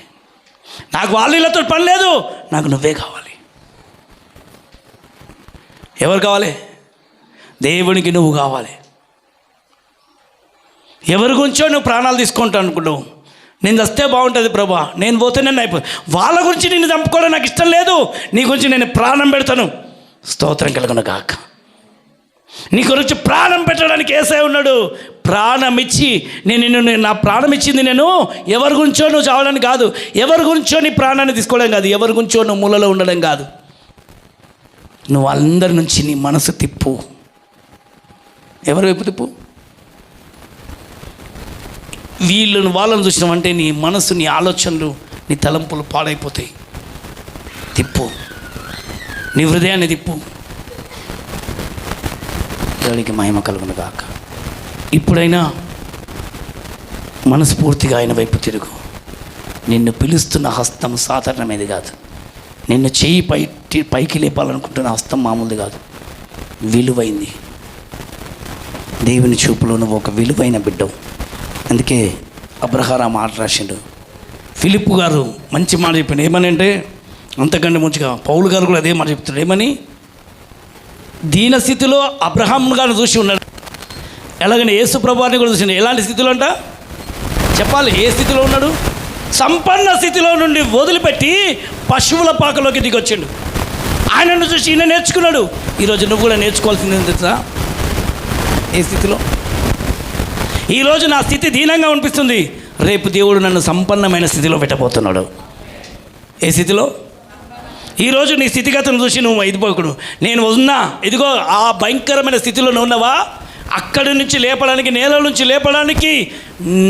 [SPEAKER 2] నాకు వాళ్ళతో పని లేదు, నాకు నువ్వే కావాలి. ఎవరు కావాలి? దేవునికి నువ్వు కావాలి. ఎవరి గురించో నువ్వు ప్రాణాలు తీసుకుంటావు అనుకుంటావు. నేను వస్తే బాగుంటుంది ప్రభా, నేను పోతే నేను వాళ్ళ గురించి నిన్ను చంపుకోవడం నాకు ఇష్టం లేదు, నీ గురించి నేను ప్రాణం పెడతాను. స్తోత్రం కలుగును గాక. నీ గురించి ప్రాణం పెట్టడానికి యేసయ్య ఉన్నాడు. ప్రాణం ఇచ్చి నేను నా ప్రాణం ఇచ్చింది నేను ఎవరి గురించో నువ్వు చావడానికి కాదు, ఎవరి గురించో నీ ప్రాణాన్ని తీసుకోవడం కాదు, ఎవరి గురించో నువ్వు మూలలో ఉండడం కాదు. నువ్వు అందరి నుంచి నీ మనసు తిప్పు. ఎవరి వైపు తిప్పు? వాళ్ళని చూసినామంటే నీ మనసు, నీ ఆలోచనలు, నీ తలంపులు పాడైపోతాయి. తిప్పు, నీ హృదయాన్ని తిప్పు. దేవుడికి మహిమ కలుగును గాక. ఇప్పుడైనా మనస్ఫూర్తిగా ఆయన వైపు తిరుగు. నిన్ను పిలుస్తున్న హస్తం సాధారణమేది కాదు. నిన్ను చెయ్యి పైకి లేపాలనుకుంటున్న హస్తం మామూలుది కాదు, విలువైంది. దేవుని చూపులో నువ్వు ఒక విలువైన బిడ్డవు. అందుకే అబ్రహాం ఆ మాట రాసిండు. ఫిలిప్పు గారు మంచి మాట చెప్పిండు. ఏమని అంటే, అంతకంటే మంచిగా పౌలు గారు కూడా అదే మాట చెప్తున్నాడు. ఏమని? దీనస్థితిలో అబ్రహాం గారిని చూసి ఉన్నాడు, ఎలాగని యేసు ప్రభువారిని కూడా చూసిండు. ఎలాంటి స్థితిలో అంట చెప్పాలి? ఏ స్థితిలో ఉన్నాడు? సంపన్న స్థితిలో నుండి వదిలిపెట్టి పశువుల పాకలోకి దిగొచ్చిండు. ఆయనను చూసి ఈయన నేర్చుకున్నాడు. ఈరోజు నువ్వు కూడా నేర్చుకోవాల్సింది తెలుసా? ఏ స్థితిలో? ఈరోజు నా స్థితి దీనంగా అనిపిస్తుంది, రేపు దేవుడు నన్ను సంపన్నమైన స్థితిలో పెట్టబోతున్నాడు. ఏ స్థితిలో? ఈరోజు నీ స్థితిగతులను చూసి నువ్వు ఎదిపోకుడు, నేను ఉన్నా ఇదిగో ఆ భయంకరమైన స్థితిలో నువ్వు ఉన్నావా, అక్కడి నుంచి లేపడానికి, నేల నుంచి లేపడానికి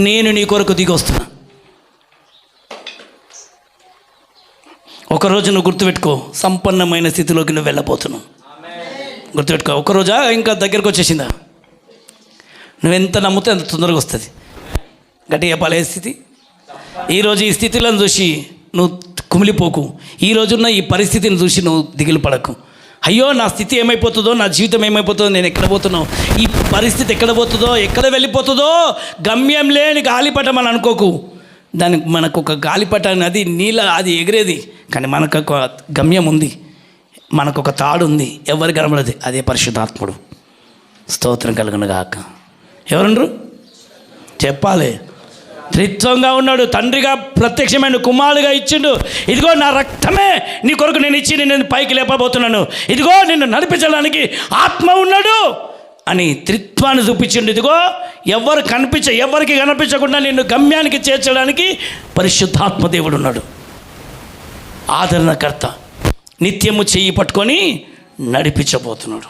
[SPEAKER 2] నేను నీ కొరకు దిగి వస్తున్నా. ఒకరోజు నువ్వు గుర్తుపెట్టుకో, సంపన్నమైన స్థితిలోకి నువ్వు వెళ్ళబోతున్నావు. గుర్తుపెట్టుకో. ఒకరోజా ఇంకా దగ్గరకు వచ్చేసిందా? నువ్వెంత నమ్మితే అంత తొందరగా వస్తుంది. గట్టిగా చెప్పాలి. స్థితి ఈరోజు ఈ స్థితిలను చూసి నువ్వు కుమిలిపోకు. ఈరోజున్న ఈ పరిస్థితిని చూసి నువ్వు దిగులు పడకు. అయ్యో నా స్థితి ఏమైపోతుందో, నా జీవితం ఏమైపోతుందో, నేను ఎక్కడ పోతున్నావు, ఈ పరిస్థితి ఎక్కడ పోతుందో, ఎక్కడ వెళ్ళిపోతుందో, గమ్యం లేని గాలిపటం అని అనుకోకు. దానికి మనకు ఒక గాలిపటం, అది నీళ్ళ, అది ఎగిరేది, కానీ మనకు ఒక గమ్యం ఉంది, మనకు ఒక తాడు ఉంది, ఎవరు కనబడదు, అదే పరిశుద్ధాత్ముడు. స్తోత్రం కలుగును గాక. ఎవరుండ్రు చెప్పాలి? త్రిత్వంగా ఉన్నాడు, తండ్రిగా ప్రత్యక్షమైన కుమారుడిగా ఇచ్చిండు. ఇదిగో నా రక్తమే నీ కొరకు నేను ఇచ్చి నేను పైకి లేపబోతున్నాను, ఇదిగో నిన్ను నడిపించడానికి ఆత్మ ఉన్నాడు అని త్రిత్వాన్ని చూపించిండు. ఇదిగో ఎవరికి కనిపించకుండా నిన్ను గమ్యానికి చేర్చడానికి పరిశుద్ధాత్మ దేవుడు ఉన్నాడు. ఆదరణకర్త, నిత్యము చెయ్యి పట్టుకొని నడిపించబోతున్నాడు.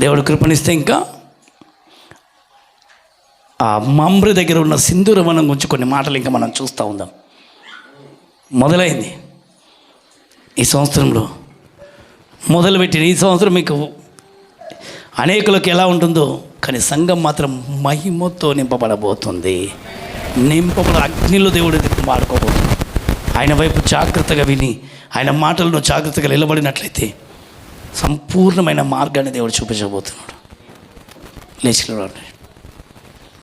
[SPEAKER 2] దేవుడు కృపణిస్తే ఇంకా ఆ మమ్రి దగ్గర ఉన్న సింధూర వనం గురించి కొన్ని మాటలు ఇంకా మనం చూస్తూ ఉందాం. మొదలైంది ఈ సంవత్సరంలో, మొదలుపెట్టిన ఈ సంవత్సరం మీకు అనేకులకు ఎలా ఉంటుందో, కానీ సంఘం మాత్రం మహిమతో నింపబడబోతుంది. అగ్నిలో దేవుడు వాడుకోబోతుంది. ఆయన వైపు జాగ్రత్తగా విని ఆయన మాటలను జాగ్రత్తగా నిలబడినట్లయితే సంపూర్ణమైన మార్గాన్ని దేవుడు చూపించబోతున్నాడు. లేచి